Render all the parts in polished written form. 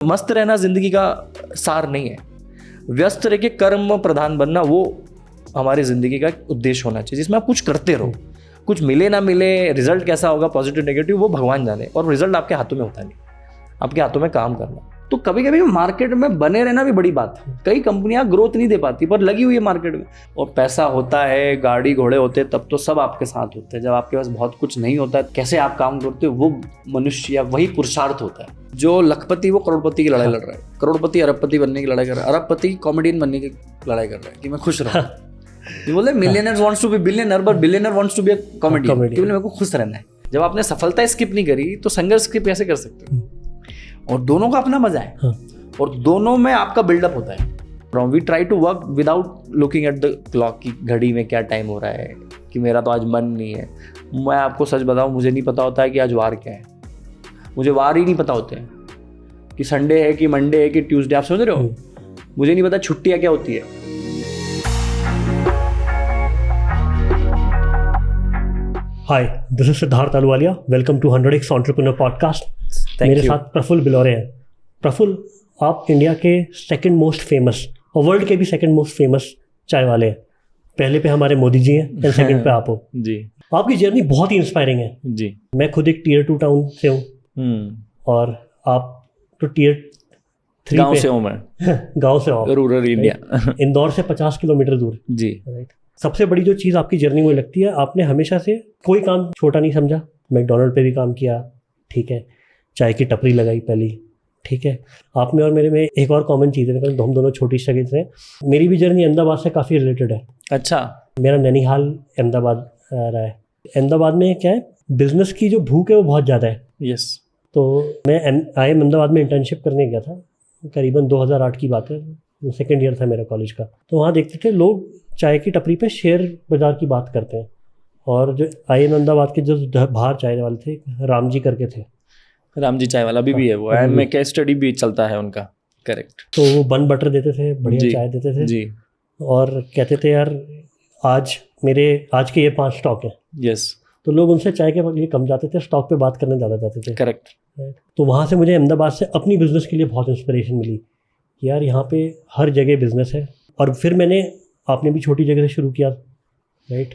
मस्त रहना जिंदगी का सार नहीं है। व्यस्त रह के कर्म प्रधान बनना वो हमारी जिंदगी का उद्देश्य होना चाहिए, जिसमें आप कुछ करते रहो। कुछ मिले ना मिले, रिजल्ट कैसा होगा पॉजिटिव नेगेटिव वो भगवान जाने, और रिजल्ट आपके हाथों में होता नहीं, आपके हाथों में काम करना। तो कभी कभी मार्केट में बने रहना भी बड़ी बात है। कई कंपनियां ग्रोथ नहीं दे पाती पर लगी हुई है मार्केट में, और पैसा होता है, गाड़ी घोड़े होते हैं, तब तो सब आपके साथ होते हैं। जब आपके पास बहुत कुछ नहीं होता है, कैसे आप काम करते हो, वो मनुष्य या वही पुरुषार्थ होता है। जो लखपति वो करोड़पति की लड़ाई लड़ रहा है, करोड़पति अरबपति बनने की लड़ाई कर रहा है, अरबपति कॉमेडियन बनने की लड़ाई कर रहा है कि मैं खुश रहूं। ये बोले millionaires wants to be billionaire but billionaire wants to be a comedian, कि मेरे को खुश रहना है। जब आपने सफलता स्किप नहीं करी तो संघर्ष स्किप कैसे कर सकते हो? और दोनों का अपना मजा है, और दोनों में आपका बिल्डअप होता है। We try to work without looking at the clock की घड़ी में क्या टाइम हो रहा है, कि मेरा तो आज मन नहीं है। मैं आपको सच बताऊं, मुझे नहीं पता होता है कि आज वार क्या है। मुझे वार ही नहीं पता होते हैं कि संडे है कि मंडे है कि ट्यूसडे। आप समझ रहे हो? मुझे नहीं पता छुट्टियां क्या होती है। Hi, this is Siddharth Ahluwalia. Welcome to 100x entrepreneur podcast. मेरे साथ प्रफुल्ल बिलौरे हैं। प्रफुल्ल, आप इंडिया के सेकंड मोस्ट फेमस और वर्ल्ड के भी सेकंड मोस्ट फेमस चाय वाले हैं। पहले पे हमारे मोदी जी हैं एंड सेकंड पे आप हो जी। आपकी जर्नी बहुत ही इंस्पायरिंग है जी। मैं खुद एक टियर 2 टाउन से हूँ और आप तो टियर 3 गांव से हूँ मैं। गांव से हो, रूरल इंडिया। इंदौर से 50 किलोमीटर दूर। जी। राइट। सबसे बड़ी जो चीज़ आपकी जर्नी में लगती है, आपने हमेशा से कोई काम छोटा नहीं समझा। मैकडोनल्ड पे भी काम किया, ठीक है, चाय की टपरी लगाई पहली, ठीक है। आप में और मेरे में एक और कॉमन चीज़ है, हम दोनों छोटी शक्ल से। मेरी भी जर्नी अहमदाबाद से काफ़ी रिलेटेड है। अच्छा। मेरा नैनीहाल अहमदाबाद रहा है। अहमदाबाद में क्या है, बिजनेस की जो भूख है वो बहुत ज़्यादा है। यस। तो मैं IIM अहमदाबाद में इंटर्नशिप करने गया था, करीबन 2008 की बात है, सेकेंड ईयर था मेरा कॉलेज का। तो वहाँ देखते थे लोग चाय की टपरी पे शेयर बाज़ार की बात करते हैं, और जो IIM अहमदाबाद के जो बाहर चाय वाले थे, राम जी करके थे। राम जी चाय वाला अभी भी है वो, IIM में केस स्टडी भी चलता है उनका। करेक्ट। तो वो बन बटर देते थे, बढ़िया चाय देते थे जी। और कहते थे यार आज के ये 5 स्टॉक हैं। यस। तो लोग उनसे चाय के लिए कम जाते थे, स्टॉक पे बात करने ज़्यादा जाते थे। करेक्ट। तो वहाँ से मुझे अहमदाबाद से अपनी बिजनेस के लिए बहुत इंस्पिरेशन मिली कि यार यहाँ पे हर जगह बिजनेस है। और फिर आपने भी छोटी जगह से शुरू किया, राइट।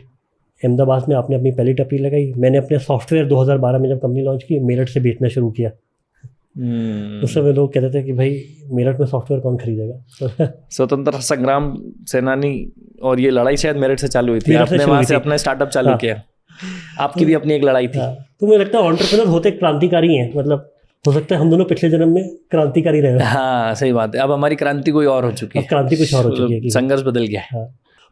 अहमदाबाद में आपने अपनी पहली टपरी लगाई, मैंने अपने सॉफ्टवेयर 2012 में जब कंपनी लॉन्च की, मेरठ से बेचना शुरू किया। उस समय लोग कहते थे कि भाई मेरठ में सॉफ्टवेयर कौन खरीदेगा। स्वतंत्रता संग्राम सेनानी, और ये लड़ाई शायद मेरठ से चालू हुई थी। आपने वहाँ से अपना स्टार्टअप चालू किया। आपकी भी अपनी एक लड़ाई थी। तो मुझे लगता है एंटरप्रेन्योर होते क्रांतिकारी हैं, मतलब हो सकता है हम दोनों पिछले जन्म में क्रांतिकारी रहे। हाँ सही बात है। अब हमारी क्रांति कोई और हो चुकी है, क्रांति कुछ और हो चुकी है, संघर्ष बदल गया है।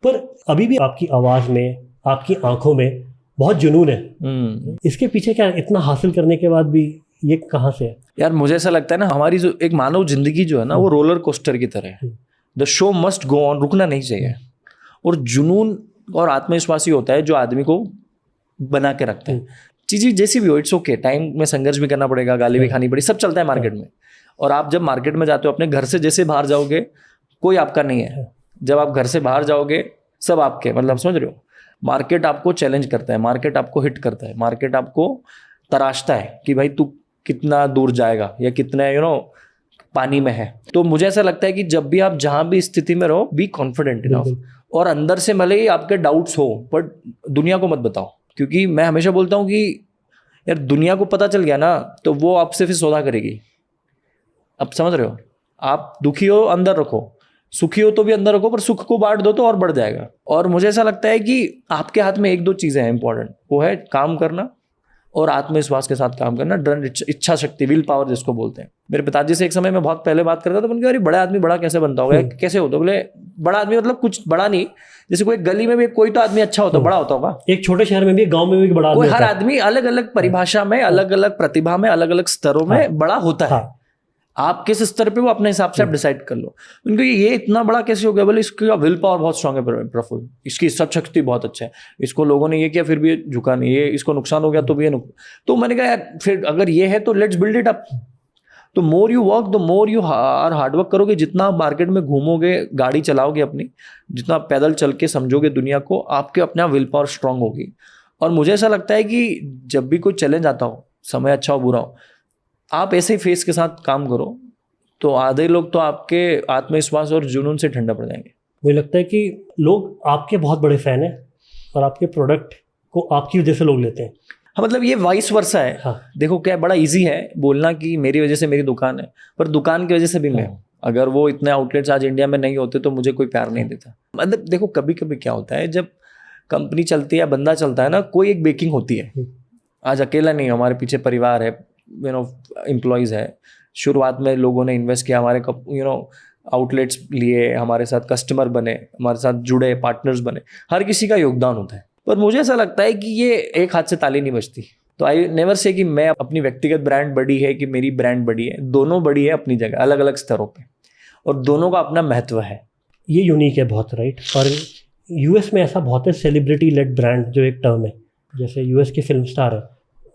पर अभी भी आपकी आवाज़ में, आपकी आंखों में बहुत जुनून है। इसके पीछे क्या, इतना हासिल करने के बाद भी ये कहाँ से है? यार मुझे ऐसा लगता है ना, हमारी जो एक मानव जिंदगी जो है ना, वो रोलर कोस्टर की तरह है। The show must go on, रुकना नहीं चाहिए। और जुनून और आत्मविश्वास ही होता है जो आदमी को बना के रखता है। चीज़ें जैसी भी हो, इट्स ओके। टाइम में संघर्ष भी करना पड़ेगा, गाली भी खानी पड़ी, सब चलता है मार्केट में। और आप जब मार्केट में जाते हो, अपने घर से जैसे बाहर जाओगे कोई आपका नहीं है, जब आप घर से बाहर जाओगे सब आपके, मतलब समझ रहे हो। मार्केट आपको चैलेंज करता है, मार्केट आपको हिट करता है, मार्केट आपको तराशता है कि भाई तू कितना दूर जाएगा या कितना पानी में है। तो मुझे ऐसा लगता है कि जब भी आप जहाँ भी स्थिति में रहो, बी कॉन्फिडेंट इनफ, और अंदर से भले ही आपके डाउट्स हो पर दुनिया को मत बताओ। क्योंकि मैं हमेशा बोलता हूँ कि यार दुनिया को पता चल गया ना तो वो आपसे फिर सौदा करेगी। अब समझ रहे हो, आप दुखी हो अंदर रखो, सुखी हो तो भी अंदर रखो, पर सुख को बांट दो तो और बढ़ जाएगा। और मुझे ऐसा लगता है कि आपके हाथ में 1-2 चीज़ें हैं इंपॉर्टेंट, वो है काम करना और आत्मविश्वास के साथ काम करना, दृढ़ इच्छा शक्ति, विल पावर जिसको बोलते हैं। मेरे पिताजी से एक समय में बहुत पहले बात करता था, तो उनके बड़ा आदमी बड़ा कैसे बनता होगा, कैसे होता? बोले बड़ा आदमी मतलब कुछ बड़ा नहीं, जैसे कोई गली में भी कोई तो आदमी अच्छा होता, बड़ा होता होगा। एक छोटे शहर में भी, गांव में भी बड़ा आदमी, हर आदमी अलग अलग परिभाषा में, अलग अलग प्रतिभा में, अलग अलग स्तरों में बड़ा होता है। आप किस स्तर पे वो अपने हिसाब से आप डिसाइड कर लो। उनको ये इतना बड़ा कैसे हो गया? बोले इसका विल पावर बहुत स्ट्रांग है प्रफुल्ल, इसकी सब शक्ति बहुत अच्छा है, इसको लोगों ने ये किया फिर भी ये झुका नहीं, ये इसको नुकसान हो गया तो भी ये तो मैंने कहा यार फिर अगर ये है तो लेट्स बिल्ड इट अप। तो more you work the more you hard work करोगे, जितना आप मार्केट में घूमोगे, गाड़ी चलाओगे अपनी, जितना पैदल चल के समझोगे दुनिया को, आपके अपना विल पावर स्ट्रांग होगी। और मुझे ऐसा लगता है कि जब भी कोई चैलेंज आता हो, समय अच्छा हो बुरा हो, आप ऐसे ही फेस के साथ काम करो तो आधे लोग तो आपके आत्मविश्वास और जुनून से ठंडा पड़ जाएंगे। मुझे लगता है कि लोग आपके बहुत बड़े फ़ैन हैं और आपके प्रोडक्ट को आपकी वजह से लोग लेते हैं। हाँ, मतलब ये वाइस वर्सा है। हाँ। देखो क्या बड़ा इजी है बोलना कि मेरी वजह से मेरी दुकान है, पर दुकान की वजह से भी मैं हूँ। अगर वो इतने आउटलेट्स आज इंडिया में नहीं होते तो मुझे कोई प्यार नहीं देता। मतलब देखो कभी कभी क्या होता है, जब कंपनी चलती है या बंदा चलता है ना, कोई एक बेकिंग होती है। आज अकेला नहीं, हमारे पीछे परिवार है, एम्प्लॉयज़ है। शुरुआत में लोगों ने इन्वेस्ट किया, हमारे आउटलेट्स लिए, हमारे साथ कस्टमर बने, हमारे साथ जुड़े, पार्टनर्स बने, हर किसी का योगदान होता है। पर मुझे ऐसा लगता है कि ये एक हाथ से ताली नहीं बजती। तो आई नेवर से कि मैं अपनी व्यक्तिगत ब्रांड बड़ी है कि मेरी ब्रांड बड़ी है। दोनों बड़ी है अपनी जगह, अलग अलग स्तरों पे, और दोनों का अपना महत्व है। ये यूनिक है बहुत, राइट। और यूएस में ऐसा बहुत है, सेलिब्रिटी लेड ब्रांड जो एक टर्म है। जैसे यूएस के फिल्म स्टार है,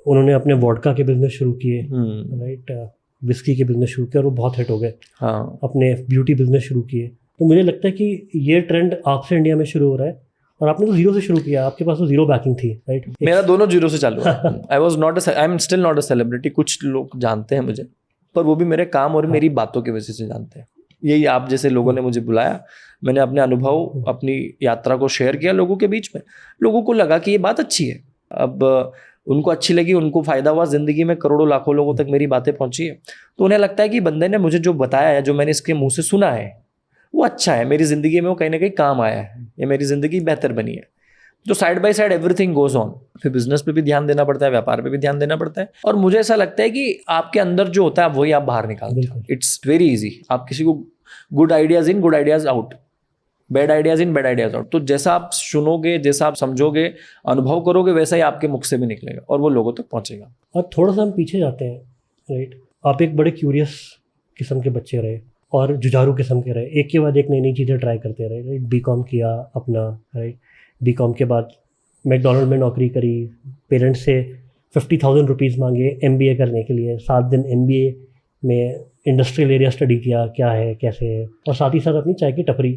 उन्होंने अपने वोडका के बिजनेस शुरू किए, राइट, विस्की के बिजनेस शुरू किए और वो बहुत हिट हो गए। हाँ, अपने ब्यूटी बिजनेस शुरू किए। तो मुझे लगता है कि ये ट्रेंड आपसे इंडिया में शुरू हो रहा है, और आपने तो जीरो से शुरू किया, आपके पास तो जीरो बैकिंग थी, राइट। मेरा दोनों जीरो से चालू है। I am still not a celebrity. कुछ लोग जानते हैं मुझे, पर वो भी मेरे काम और मेरी बातों की वजह से जानते हैं। यही आप जैसे लोगों ने मुझे बुलाया, मैंने अपने अनुभव, अपनी यात्रा को शेयर किया लोगों के बीच में। लोगों को लगा कि ये बात अच्छी है, अब उनको अच्छी लगी, उनको फायदा हुआ, जिंदगी में करोड़ों लाखों लोगों तक मेरी बातें पहुंची है। तो उन्हें लगता है कि बंदे ने मुझे जो बताया है, जो मैंने इसके मुंह से सुना है, वो अच्छा है, मेरी जिंदगी में वो कहीं ना कहीं काम आया है, या मेरी जिंदगी बेहतर बनी है। तो side by side everything goes on. फिर बिजनेस पे भी ध्यान देना पड़ता है, व्यापार पे भी ध्यान देना पड़ता है। और मुझे ऐसा लगता है कि आपके अंदर जो होता है वही आप बाहर निकालते हो। It's very easy. आप किसी को good ideas in, good ideas out, bad ideas in, bad ideas out. तो जैसा आप सुनोगे, जैसा आप समझोगे, अनुभव करोगे, वैसा ही आपके मुख से भी निकलेगा और वो लोगों तक पहुंचेगा। और थोड़ा सा हम पीछे जाते हैं, राइट। आप एक बड़े क्यूरियस किस्म के बच्चे रहे और जुझारू किस्म के रहे, एक के बाद एक नई नई चीज़ें ट्राई करते रहे, राइट। बीकॉम किया अपना, राइट। बीकॉम के बाद मैकडॉनल्ड में नौकरी करी, पेरेंट्स से 50,000 रुपीज़ मांगे MBA करने के लिए। 7 दिन MBA में इंडस्ट्रियल एरिया स्टडी किया, क्या है कैसे है, और साथ ही साथ अपनी चाय की टपरी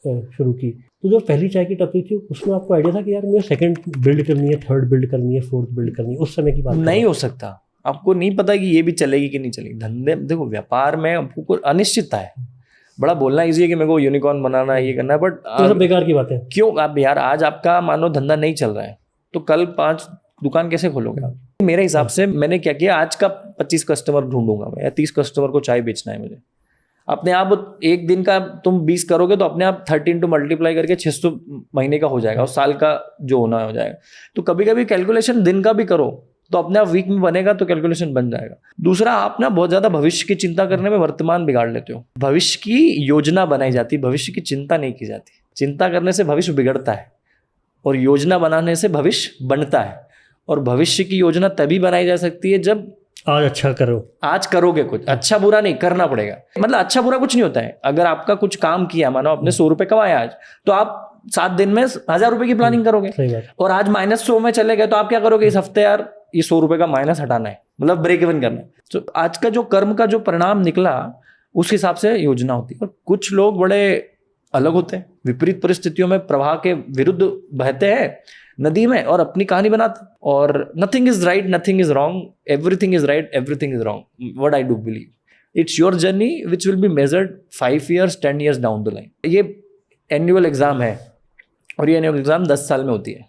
शुरू की। तो जो पहली चाय की टपरी थी, उसमें आपको आइडिया था कि यार मुझे सेकंड बिल्ड करनी है, थर्ड बिल्ड करनी है, फोर्थ बिल्ड करनी है? उस समय की बात नहीं हो सकता। आपको नहीं पता कि ये भी चलेगी कि नहीं चलेगी। धंधे, देखो व्यापार में आपको अनिश्चितता है। बड़ा बोलना ईजी है कि मेरे को यूनिकॉर्न बनाना है, ये करना है, बट तो सब बेकार की बात है। क्यों? आप यार आज आपका मानो धंधा नहीं चल रहा है तो कल 5 दुकान कैसे खोलोगे आप? मेरे हिसाब से मैंने क्या किया, आज का 25 कस्टमर ढूंढूंगा मैं, या 30 कस्टमर को चाय बेचना है मुझे। अपने आप एक दिन का तुम 20 करोगे तो अपने आप 13 टू मल्टीप्लाई करके 600 महीने का हो जाएगा, और साल का जो होना हो जाएगा। तो कभी कभी कैलकुलेशन दिन का भी करो तो अपने आप वीक में बनेगा, तो कैलकुलेशन बन जाएगा। दूसरा, आप ना बहुत ज्यादा भविष्य की चिंता करने में वर्तमान बिगाड़ लेते हो। भविष्य की योजना बनाई जाती, भविष्य की चिंता नहीं की जाती। चिंता करने से भविष्य बिगड़ता है और योजना बनाने से भविष्य बनता है। और भविष्य की योजना तभी बनाई जा सकती है जब आज अच्छा करो, आज करोगे कुछ अच्छा बुरा नहीं करना पड़ेगा। मतलब अच्छा बुरा कुछ नहीं होता है। अगर आपका कुछ काम किया, मानो आपने 100 रुपए कमाए आज, तो आप 7 दिन में 1000 रुपए की प्लानिंग करोगे। सही बात। और आज -100 में चले गए तो आप क्या करोगे? इस हफ्ते यार ये 100 रुपए का माइनस हटाना है, मतलब ब्रेक इवन करना है। तो आज का जो कर्म का जो परिणाम निकला, उस हिसाब से योजना होती है। और कुछ लोग बड़े अलग होते हैं, विपरीत परिस्थितियों में प्रवाह के विरुद्ध बहते हैं नदी में और अपनी कहानी बनाते। और nothing is right, nothing is wrong, everything is right, everything is wrong. What I do believe, it's your journey which will be measured 5 years 10 years down the line. ये एनुअल एग्जाम है और ये एनुअल एग्जाम 10 साल में होती है।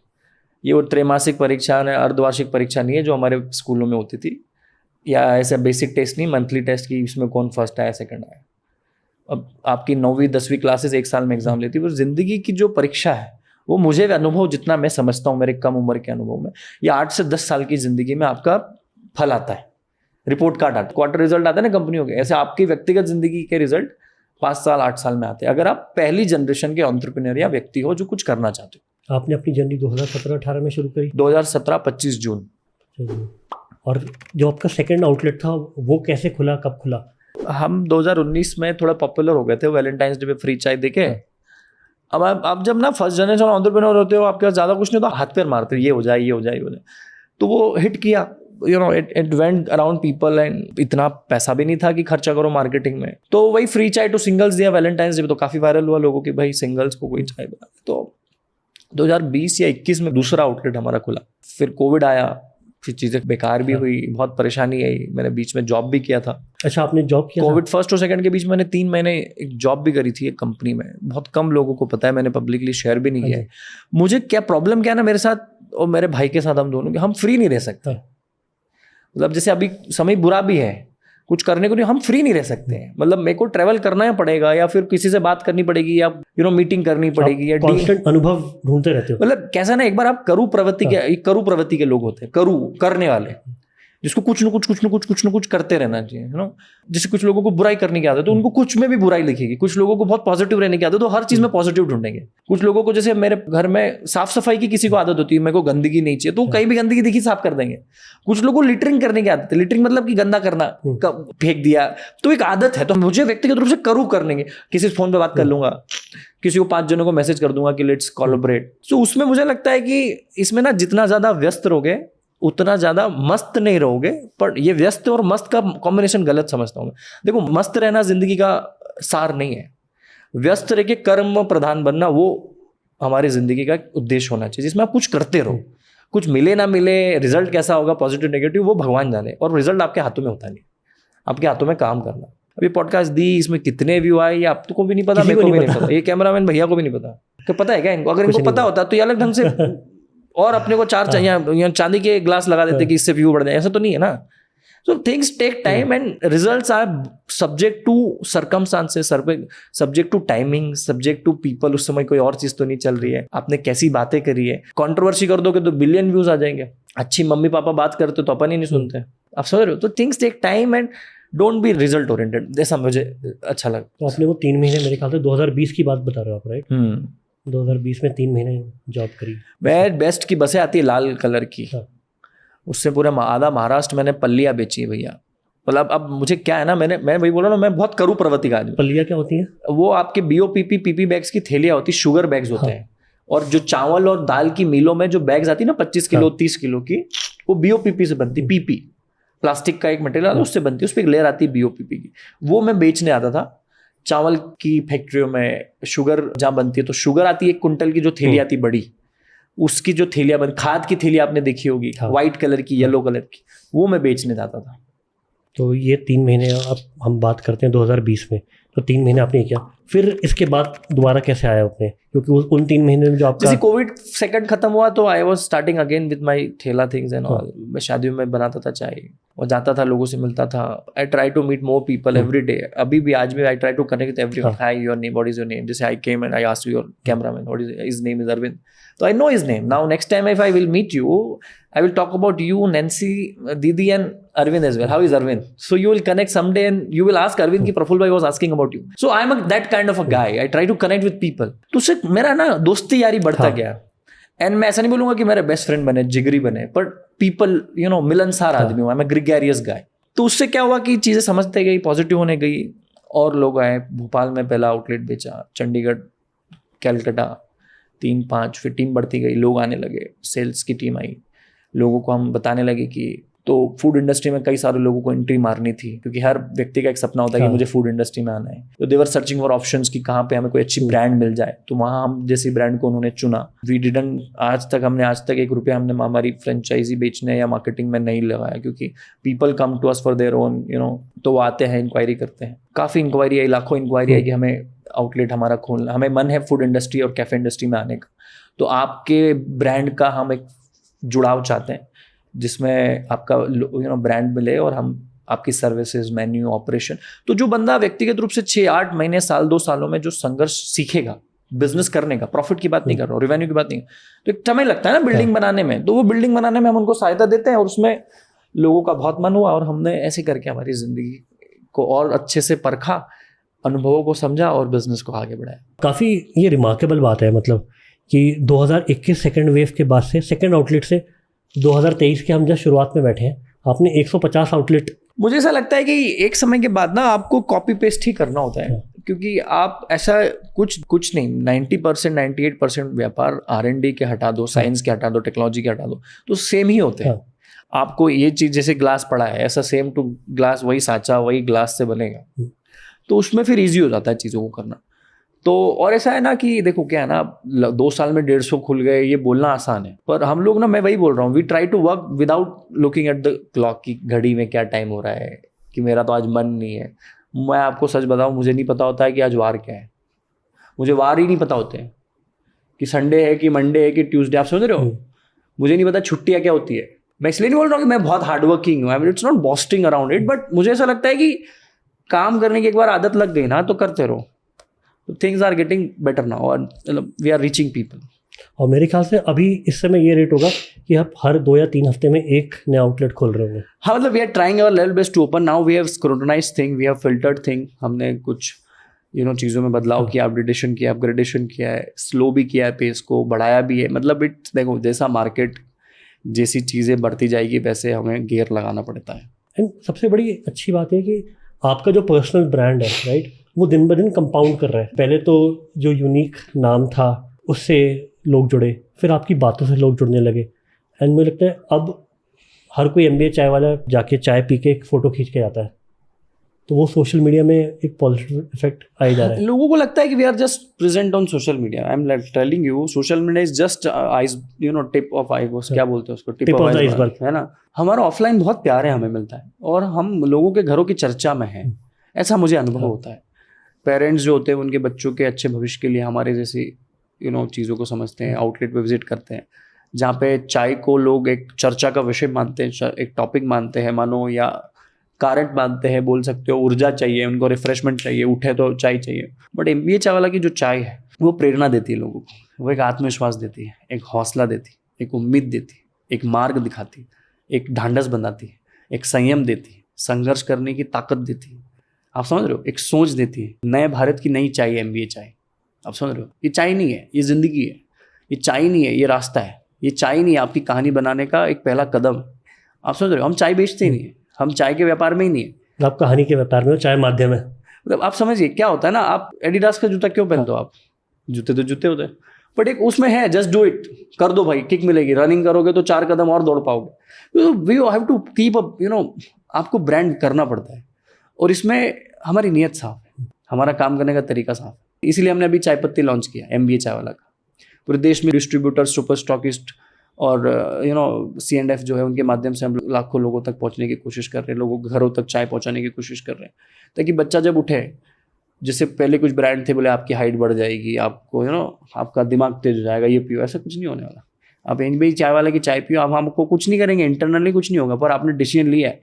ये वो त्रैमासिक परीक्षा है, अर्धवार्षिक परीक्षा नहीं है जो हमारे स्कूलों में होती थी, या ऐसा बेसिक टेस्ट नहीं, मंथली टेस्ट की इसमें कौन फर्स्ट आया सेकंड आया। अब आपकी 9वीं 10वीं क्लासेस 1 साल में एग्जाम लेती है, पर जिंदगी की जो परीक्षा है वो मुझे अनुभव जितना मैं समझता हूँ, मेरे कम उम्र के अनुभव में, ये 8 से 10 साल की जिंदगी में आपका फल आता है। रिपोर्ट कार्ड आता है, क्वार्टर रिजल्ट आता है ना कंपनियों के, ऐसे आपकी व्यक्तिगत जिंदगी के रिजल्ट 5 साल 8 साल में आते हैं, अगर आप पहली जनरेशन के एंटरप्रेन्योर या व्यक्ति हो जो कुछ करना चाहते हो। आपने अपनी जर्नी 2017-18 में शुरू करी? 2017 25 जून। और जो आपका सेकंड आउटलेट था वो कैसे खुला, कब खुला? हम 2019 में थोड़ा पॉपुलर हो गए थे वैलेंटाइंस डे पे फ्री चाय देके। अब आप जब ना फर्स्ट जनरेशन एंटरप्रेन्योर होते हो, आपके पास ज़्यादा कुछ नहीं होता, हाथ पैर मारते ये हो जाए, ये हो जाए, ये हो जाए। तो वो हिट किया, you know, it went around people, and इतना पैसा भी नहीं था कि खर्चा करो मार्केटिंग में। तो वही फ्री चाय टू सिंगल्स दिया वैलेंटाइंस डे पे, तो काफ़ी वायरल हुआ लोगों की, भाई सिंगल्स को कोई चाय बना। तो 2020 या 21 में दूसरा आउटलेट हमारा खुला। फिर कोविड आया, फिर चीज़ें बेकार भी हुई, बहुत परेशानी आई, मैंने बीच में जॉब भी किया था। अच्छा, आपने जॉब किया? कोविड फर्स्ट और सेकंड के बीच मैंने 3 महीने एक जॉब भी करी थी एक कंपनी में। बहुत कम लोगों को पता है, मैंने पब्लिकली शेयर भी नहीं किया है। मुझे क्या प्रॉब्लम क्या है ना मेरे साथ और मेरे भाई के साथ, हम दोनों के, हम फ्री नहीं रह सकते। मतलब जैसे अभी समय बुरा भी है, कुछ करने को नहीं, हम फ्री नहीं रह सकते हैं। मतलब मेरे को ट्रैवल करना ही पड़ेगा या फिर किसी से बात करनी पड़ेगी या मीटिंग करनी पड़ेगी या कांस्टेंट अनुभव ढूंढते रहते हो। मतलब कैसा ना, एक बार आप करू प्रवृत्ति के लोग होते हैं, करने वाले, जिसको कुछ न कुछ करते रहना चाहिए, है ना। जैसे कुछ लोगों को बुराई करने की आदत है तो उनको कुछ में भी बुराई लिखेगी, कुछ लोगों को बहुत पॉजिटिव रहने की आदत है तो हर चीज में पॉजिटिव ढूंढेंगे। कुछ लोगों को, जैसे मेरे घर में साफ सफाई की किसी को आदत होती है, मेरे को गंदगी नहीं चाहिए तो कहीं भी गंदगी दिखी साफ कर देंगे। कुछ लोगों को लिटरिंग करने की आदत है, लिटरिंग मतलब कि गंदा करना, फेंक दिया, तो एक आदत है। तो मुझे व्यक्तिगत रूप से करने के, किसी फोन पे बात कर लूंगा, किसी को 5 जनों को मैसेज कर दूंगा कि लेट्स कोलैबोरेट। तो उसमें मुझे लगता है कि इसमें ना जितना ज्यादा व्यस्त रहोगे उतना ज्यादा मस्त नहीं रहोगे। पर ये व्यस्त और मस्त का कॉम्बिनेशन गलत समझता हूँ मैं। देखो, मस्त रहना जिंदगी का सार नहीं है। व्यस्त रह के कर्म प्रधान बनना वो हमारी जिंदगी का उद्देश्य होना चाहिए, जिसमें आप कुछ करते रहो। कुछ मिले ना मिले, रिजल्ट कैसा होगा, पॉजिटिव नेगेटिव, वो भगवान जाने, और रिजल्ट आपके हाथों में होता नहीं। आपके हाथों में काम करना। अभी पॉडकास्ट दी, इसमें कितने व्यू आए ये आपको भी नहीं पता, मेरे को भी नहीं पता, ये कैमरामैन भैया को भी नहीं पता। तो पता है क्या इनको? अगर इनको पता होता तो ये अलग ढंग से और अपने को 4 यहाँ चांदी के ग्लास लगा देते कि इससे व्यू बढ़ जाए। ऐसा तो नहीं है ना। So things take time and results are subject to circumstances, subject to timing, subject to people. उस समय कोई और चीज तो नहीं चल रही है, आपने कैसी बातें करी है। कंट्रोवर्सी कर दोगे तो बिलियन व्यूज आ जाएंगे। अच्छी मम्मी पापा बात करते तो अपन ही नहीं सुनते। आप समझ रहे हो? तो things take time and don't be result oriented, जैसा मुझे अच्छा लगा। तो आपने वो 3 महीने, मेरे ख्याल से 2020 की बात बता रहे हो आप, राइट? 2020 में 3 महीने जॉब करी। मैं बेस्ट की बसें आती है लाल कलर की, उससे पूरा आधा महाराष्ट्र मैंने पल्लियाँ बेची है भैया। मतलब अब मुझे क्या है ना, मैं वही बोल रहा हूँ, मैं बहुत करूँ प्रवृत्ति का आदमी। पल्लियाँ क्या होती है? वो आपके BOPP PP बैग्स की थैलियाँ होती, शुगर बैग्स होते हैं। और जो चावल और दाल की मिलों में जो बैग्स आती है ना 25 किलो 30 किलो की, वो BOPP से बनती। PP प्लास्टिक का एक मटेरियल है, उससे बनती है। उस पर एक लेयर आती है BOPP की, वो मैं बेचने आता था। चावल की फैक्ट्रियों में शुगर जहाँ बनती है, तो शुगर आती है 1 कुंटल की, जो थैली आती बड़ी, उसकी जो थैलियाँ बन, खाद की थैली आपने देखी होगी, व्हाइट कलर की, येलो कलर की, वो मैं बेचने जाता था। तो ये 3 महीने अब हम बात करते हैं 2020 में, तो 3 महीने आपने किया। फिर इसके बाद दोबारा कैसे आया आपने? क्योंकि उन 3 महीने में जो आपका, जैसे कोविड सेकंड खत्म हुआ तो I was starting again with my ठेला थिंग्स एंड ऑल। मैं शादियों में बनाता था चाय और जाता था, लोगों से मिलता था। I try to meet more people every day. अभी भी, आज भी I try to connect with everyone. Hi, your name, what is your name? जैसे I came and I asked your cameraman what is his name, is Arvind. So I know his name. Now next time if I will meet you, I will talk about you, Nancy, Didi and Arvind as well. How is Arvind? So you will connect someday and you will ask Arvind ki Praful bhai was asking about you. So I am that kind of a guy. I try to connect with people. तो उससे मेरा ना दोस्ती यारी बढ़ता गया। And मैं ऐसा नहीं बोलूंगा कि मेरे बेस्ट फ्रेंड बने, जिगरी बने, बट पीपल मिलनसार आदमी हुआ। मैं ग्रिगेरियस गाय। तो उससे क्या हुआ कि चीज़ें समझते गई, पॉजिटिव होने गई, और लोग आए। भोपाल में पहला आउटलेट बेचा, चंडीगढ़, कैलकाटा, 3-5, फिर टीम बढ़ती गई, लोग आने लगे, सेल्स की टीम आई, लोगों को हम बताने लगे कि, तो फूड इंडस्ट्री में कई सारे लोगों को एंट्री मारनी थी, क्योंकि हर व्यक्ति का एक सपना होता है कि मुझे फूड इंडस्ट्री में आना है। तो दे वर सर्चिंग फॉर ऑप्शंस कि कहाँ पे हमें कोई अच्छी ब्रांड मिल जाए। तो वहाँ हम जैसी ब्रांड को उन्होंने चुना। वी डिडंट, आज तक 1 रुपया हमने हमारी फ्रेंचाइजी बेचने या मार्केटिंग में नहीं लगाया, क्योंकि people come to us for their own, तो वो आते हैं, इंक्वायरी करते हैं। काफ़ी इंक्वायरी आई, लाखों इंक्वायरी आई कि हमें आउटलेट हमारा खोलना, हमें मन है फूड इंडस्ट्री और कैफे इंडस्ट्री में आने का। तो आपके ब्रांड का हम एक जुड़ाव चाहते हैं, जिसमें आपका ब्रांड मिले और हम आपकी सर्विसेज, मेन्यू, ऑपरेशन। तो जो बंदा व्यक्तिगत रूप से 6-8 महीने, साल, 2 सालों में जो संघर्ष सीखेगा बिजनेस करने का, प्रॉफिट की बात नहीं कर रहा हूँ, रेवेन्यू की बात नहीं, तो एक समय लगता है ना बिल्डिंग बनाने में। तो वो बिल्डिंग बनाने में हम उनको सहायता देते हैं, और उसमें लोगों का बहुत मन हुआ, और हमने ऐसे करके हमारी जिंदगी को और अच्छे से परखा, अनुभवों को समझा और बिजनेस को आगे बढ़ाया। काफ़ी ये रिमार्केबल बात है, मतलब कि 2021 सेकेंड वेव के बाद से, सेकेंड आउटलेट से 2023 के हम जब शुरुआत में बैठे हैं, आपने 150 आउटलेट। मुझे ऐसा लगता है कि एक समय के बाद ना आपको कॉपी पेस्ट ही करना होता है, क्योंकि आप ऐसा कुछ नहीं, 90% 98% व्यापार R&D के हटा दो, साइंस के हटा दो, टेक्नोलॉजी के हटा दो, तो सेम ही होते हैं। आपको ये चीज़, जैसे ग्लास पड़ा है, ऐसा सेम टू ग्लास, वही साँचा वही ग्लास से बनेगा, तो उसमें फिर ईजी हो जाता है चीज़ों को करना। तो और ऐसा है ना कि देखो क्या है ना, 2 साल में 150 खुल गए, ये बोलना आसान है, पर हम लोग ना, मैं वही बोल रहा हूँ, we try to work without looking at the clock, की घड़ी में क्या टाइम हो रहा है, कि मेरा तो आज मन नहीं है। मैं आपको सच बताऊं, मुझे नहीं पता होता है कि आज वार क्या है। मुझे वार ही नहीं पता होते हैं कि संडे है कि मंडे है कि ट्यूसडे। आप समझ रहे हो? मुझे नहीं पता छुट्टियां क्या होती है। मैं इसलिए नहीं बोल रहा हूँ कि मैं बहुत हार्डवर्किंग हूँ, I mean it's not boasting around it, but मुझे ऐसा लगता है कि काम करने की एक बार आदत लग गई ना तो करते रहो, तो things are getting better now और मतलब वी आर रीचिंग पीपल। और मेरे ख्याल से अभी इस समय ये रेट होगा कि आप हर 2 या 3 हफ्ते में एक नया आउटलेट खोल रहे होंगे। हाँ, मतलब we are trying our level best to open. Now we have scrutinised thing, we have filtered thing. हमने कुछ चीज़ों में बदलाव किया, अपडेटेशन किया, अपग्रेडेशन किया है, स्लो भी किया है, पेस को बढ़ाया भी है। मतलब इट्स देखो, जैसा मार्केट जैसी चीज़ें बढ़ती जाएगी वैसे हमें गियर लगाना पड़ता है। एंड सबसे बड़ी अच्छी बात है कि आपका जो पर्सनल ब्रांड है, राइट, वो दिन ब दिन कंपाउंड कर रहा है। पहले तो जो यूनिक नाम था उससे लोग जुड़े, फिर आपकी बातों से लोग जुड़ने लगे। एंड मुझे लगता है अब हर कोई MBA चाय वाला जाके चाय पी के एक फ़ोटो खींच के आता है, तो वो सोशल मीडिया में एक पॉजिटिव इफेक्ट आ ही जा रहा है। लोगों को लगता है कि we are just present on social media. I am telling you, social media is just ice tip of iceberg, क्या बोलते हैं उसको, टिप ऑफ आइसबर्ग, है ना। हमारा ऑफलाइन बहुत प्यार है, हमें मिलता है और हम लोगों के घरों की चर्चा में हैं, ऐसा मुझे अनुभव होता है। पेरेंट्स जो होते हैं उनके बच्चों के अच्छे भविष्य के लिए हमारे जैसी चीज़ों को समझते हैं, आउटलेट पे विजिट करते हैं, जहाँ पे चाय को लोग एक चर्चा का विषय मानते हैं, एक टॉपिक मानते हैं मानो, या कारंट मानते हैं, बोल सकते हो। ऊर्जा चाहिए उनको, रिफ्रेशमेंट चाहिए, उठे तो चाय चाहिए। बट MBA चाय वाला की जो चाय है वो प्रेरणा देती है लोगों को, वो एक आत्मविश्वास देती है, एक हौसला देती है, एक उम्मीद देती है, एक मार्ग दिखाती है, एक ढांढस बनाती है, एक संयम देती है, संघर्ष करने की ताकत देती है। आप समझ रहे हो? एक सोच देती है। नए भारत की नई चाय है MBA चाय। आप समझ रहे हो? ये चाय नहीं है, ये जिंदगी है। ये चाय नहीं है, ये रास्ता है। ये चाय नहीं है, आपकी कहानी बनाने का एक पहला कदम है। आप समझ रहे हो? हम चाय बेचते ही नहीं है, हम चाय के व्यापार में ही नहीं है। आप कहानी के व्यापार में हो, चाय माध्यम है। मतलब आप समझिए क्या होता है ना, आप एडिडास का जूता क्यों पहनते हो? आप जूते तो जूते होते हैं, बट एक उसमें है जस्ट डू इट, कर दो भाई, किक मिलेगी। रनिंग करोगे तो 4 कदम और दौड़ पाओगे। We have to keep up, आपको ब्रांड करना पड़ता है और इसमें हमारी नीयत साफ है, हमारा काम करने का तरीका साफ है। इसीलिए हमने अभी चाय पत्ती लॉन्च किया MBA चाय वाला का। पूरे देश में डिस्ट्रीब्यूटर, सुपर स्टॉकिस्ट और C&F जो है उनके माध्यम से हम लाखों लोगों तक पहुंचने की कोशिश कर रहे हैं, लोगों के घरों तक चाय पहुंचाने की कोशिश कर रहे हैं, ताकि बच्चा जब उठे, जैसे पहले कुछ ब्रांड थे बोले आपकी हाइट बढ़ जाएगी, आपको आपका दिमाग तेज हो जाएगा, ये पियो, ऐसा कुछ नहीं होने वाला। आप MBA चाय वाले की चाय पियो, आप हमको कुछ नहीं करेंगे, इंटरनली कुछ नहीं होगा, पर आपने डिसीजन लिया है,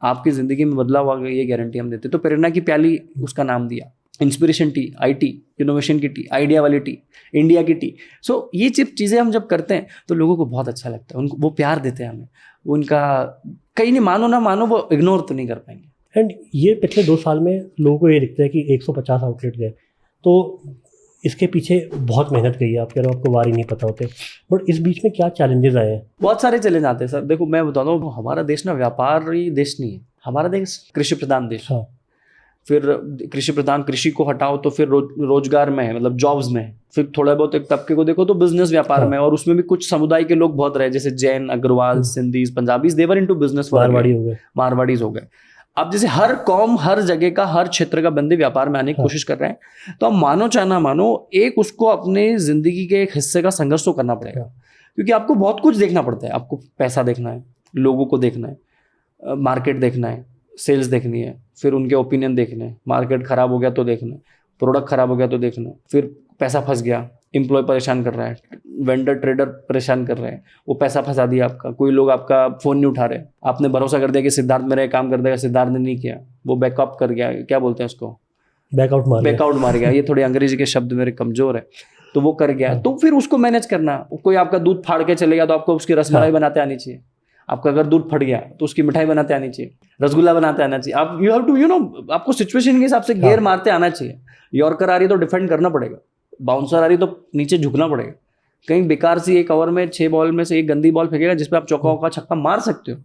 आपकी ज़िंदगी में बदलाव आ गया, ये गारंटी हम देते। तो प्रेरणा की प्याली उसका नाम दिया, इंस्पिरेशन टी, IT, इनोवेशन की टी, आइडिया वाली टी, इंडिया की टी। सो ये चीज़ें हम जब करते हैं तो लोगों को बहुत अच्छा लगता है, उनको वो प्यार देते हैं हमें। उनका कहीं नहीं, मानो ना मानो, वो इग्नोर तो नहीं कर पाएंगे। एंड ये पिछले 2 साल में लोगों को ये दिखता है कि 150 आउटलेट गए, तो इसके पीछे बहुत मेहनत गई है। आप कह रहे हो आपको वार ही नहीं पता होते, बट इस बीच में क्या चैलेंजेस आए हैं? बहुत सारे चैलेंज आते हैं सर। देखो मैं बताता हूँ, हमारा देश ना व्यापारी देश नहीं है, हमारा देश कृषि प्रधान देश। हाँ। फिर कृषि प्रधान, कृषि को हटाओ तो फिर रोजगार में है, मतलब जॉब्स में है। फिर थोड़ा बहुत एक तबके को देखो तो बिजनेस व्यापार में, और उसमें भी कुछ समुदाय के लोग बहुत रहे, जैसे जैन, अग्रवाल, सिंधीज, पंजाबीज, देवर इनटू बिजनेस, मारवाड़ी हो गए, मारवाड़ीज हो गए। अब जैसे हर कौम, हर जगह का, हर क्षेत्र का बंदे व्यापार में आने की कोशिश कर रहे हैं, तो अब मानो चाहे ना मानो, एक उसको अपने जिंदगी के एक हिस्से का संघर्ष तो करना पड़ेगा, क्योंकि आपको बहुत कुछ देखना पड़ता है। आपको पैसा देखना है, लोगों को देखना है, मार्केट देखना है, सेल्स देखनी है, फिर उनके ओपिनियन देखने हैं, मार्केट खराब हो गया तो देखना है, प्रोडक्ट खराब हो गया तो देखना है, फिर पैसा फंस गया, एम्प्लॉय परेशान कर रहा है, वेंडर ट्रेडर परेशान कर रहे हैं, वो पैसा फंसा दिया आपका, कोई लोग आपका फ़ोन नहीं उठा रहे, आपने भरोसा कर दिया कि सिद्धार्थ मेरा काम कर देगा, सिद्धार्थ ने नहीं किया, वो बैकअप कर गया, क्या बोलते हैं उसको, बैकआउट मार गया। ये थोड़े अंग्रेजी के शब्द मेरे कमज़ोर है, तो वो कर गया। तो फिर उसको मैनेज करना। कोई आपका दूध फाड़ के चले गया तो आपको उसकी रसमलाई बनाते आनी चाहिए। आपका अगर दूध फट गया तो उसकी मिठाई बनाते आनी चाहिए, रसगुल्ला बनाते आना चाहिए। आप यू हैव टू आपको सिचुएशन के हिसाब से गेयर मारते आना चाहिए। यॉर्कर आ रही है तो डिफेंड करना पड़ेगा, बाउंसर आ रही तो नीचे झुकना पड़ेगा। कहीं बेकार सी एक ओवर में 6 बॉल में से एक गंदी बॉल फेंकेगा जिसपे आप चौका का छक्का मार सकते हो,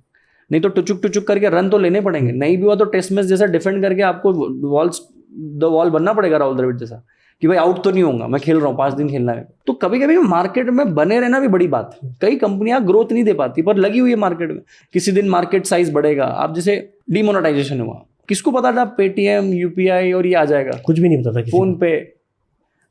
नहीं तो टुचुक करके रन तो लेने पड़ेंगे। नहीं भी हुआ तो टेस्ट मैच जैसा डिफेंड करके आपको द वॉल बनना पड़ेगा, राहुल द्रविड़ जैसा, कि भाई आउट तो नहीं होऊंगा, मैं खेल रहा हूँ, 5 दिन खेलना है। तो कभी कभी मार्केट में बने रहना भी बड़ी बात है। कई कंपनियां ग्रोथ नहीं दे पाती पर लगी हुई है मार्केट में, किसी दिन मार्केट साइज बढ़ेगा। आप जैसे डिमोनेटाइजेशन हुआ, किसको पता था पेटीएम, UPI और ये आ जाएगा, कुछ भी नहीं पता था। फोन पे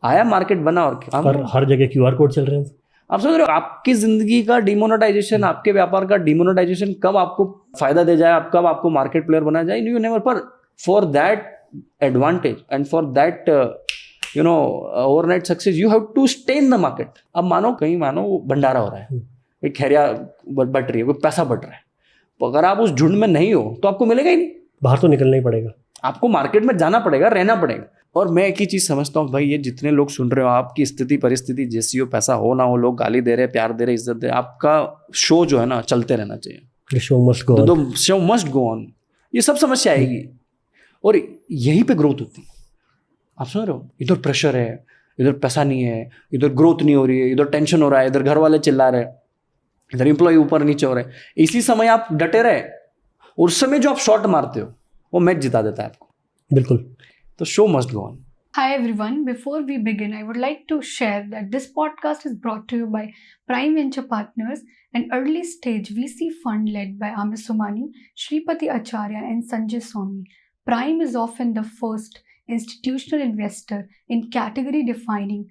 आया, मार्केट बना, और हर जगह QR कोड चल रहे हैं। आप समझ रहे हो, आपकी जिंदगी का डिमोनेटाइजेशन, आपके व्यापार का डिमोनेटाइजेशन कब आपको फायदा दे जाए, आप कब आपको मार्केट प्लेयर बना जाए, यू नेवर। पर for that advantage and for that overnight success you have to stay in the market. अब मानो भंडारा हो रहा है, एक खैरिया बट रही है, कोई पैसा बट रहा है, तो अगर आप उस झुंड में नहीं हो तो आपको मिलेगा ही नहीं। बाहर तो निकलना ही पड़ेगा, आपको मार्केट में जाना पड़ेगा, रहना पड़ेगा। और मैं एक ही चीज समझता हूँ भाई, ये जितने लोग सुन रहे हो, आपकी स्थिति परिस्थिति जैसी हो, पैसा हो ना हो, लोग गाली दे रहे, प्यार दे रहे, इज्जत दे रहे, आपका शो जो है ना चलते रहना चाहिए। Show must go on, show must go on. ये सब समस्या आएगी और यहीं पे ग्रोथ होती है। आप समझ रहे हो, इधर प्रेशर है, इधर पैसा नहीं है, इधर ग्रोथ नहीं हो रही है, इधर टेंशन हो रहा है, इधर घर वाले चिल्ला रहे हैं, इधर एम्प्लॉय ऊपर नीचे हो रहे हैं। इसी समय आप डटे रहे और उस समय जो आप शॉट मारते हो वो मैच जिता देता है आपको। बिल्कुल। तो show must go on. Hi everyone, before we begin, I would like to share that this podcast is brought to you by Prime Venture Partners, an early stage VC fund led by Amir Somani, Shripati Acharya and Sanjay Swami. Prime is often the first institutional investor in category defining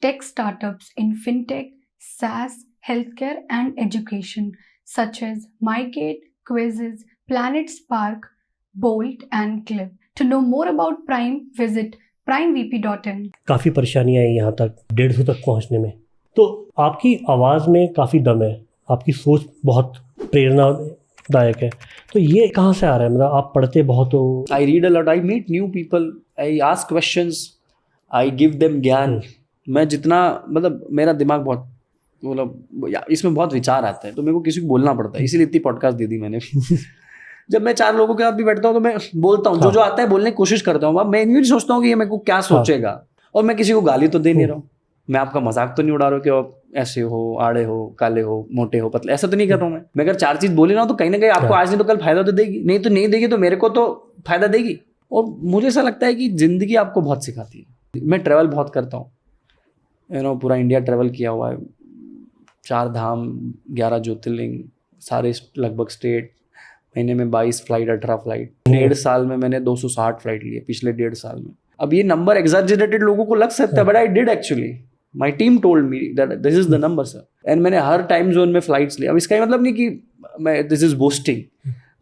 tech startups in fintech, SaaS, healthcare and education such as MyGate, Quizzes, Planet Spark, Bolt and Clip. To know more about Prime, visit primevp.in। काफ़ी परेशानियाँ आई यहाँ तक 150 तक पहुँचने में। तो आपकी आवाज़ में काफ़ी दम है, आपकी सोच बहुत प्रेरणादायक है। तो ये कहाँ से आ रहा है? मतलब आप पढ़ते बहुत हो? I read a lot, I meet new people, I ask questions, I give them gyan. मैं जितना मतलब मेरा दिमाग बहुत मतलब इसमें बहुत विचार आता है, तो मेरे को किसी को बोलना पड़ता है, इसीलिए इतनी पॉडकास्ट दे दी मैंने। जब मैं 4 लोगों के साथ भी बैठता हूँ तो मैं बोलता हूँ, जो आता है बोलने की कोशिश करता हूँ। अब मैं नहीं सोचता हूँ कि ये मेरे को क्या सोचेगा, और मैं किसी को गाली तो दे नहीं रहा हूँ, मैं आपका मजाक तो नहीं उड़ा रहा हूँ कि आप ऐसे हो, आड़े हो, काले हो, मोटे हो, पतले, ऐसा तो नहीं कर रहा हूँ मैं अगर 4 चीज बोली रहा हूँ तो कहीं ना कहीं आपको आज नहीं तो कल फायदा तो देगी, नहीं तो नहीं देगी, तो मेरे को तो फायदा देगी। और मुझे ऐसा लगता है कि जिंदगी आपको बहुत सिखाती है। मैं ट्रैवल बहुत करता हूँ, पूरा इंडिया ट्रैवल किया हुआ है, 4 धाम, 11 ज्योतिर्लिंग, सारे लगभग स्टेट, महीने में 22 फ्लाइट, 18 फ्लाइट, 1.5 साल में मैंने 260 फ्लाइट लिए पिछले 1.5 साल में। अब ये नंबर एग्जैजरेटेड लोगों को लग सकता है, but I did actually, my team told me that this is the number sir, and मैंने हर टाइम जोन में फ्लाइट्स ली। अब इसका मतलब नहीं कि मैं दिस इज बोस्टिंग,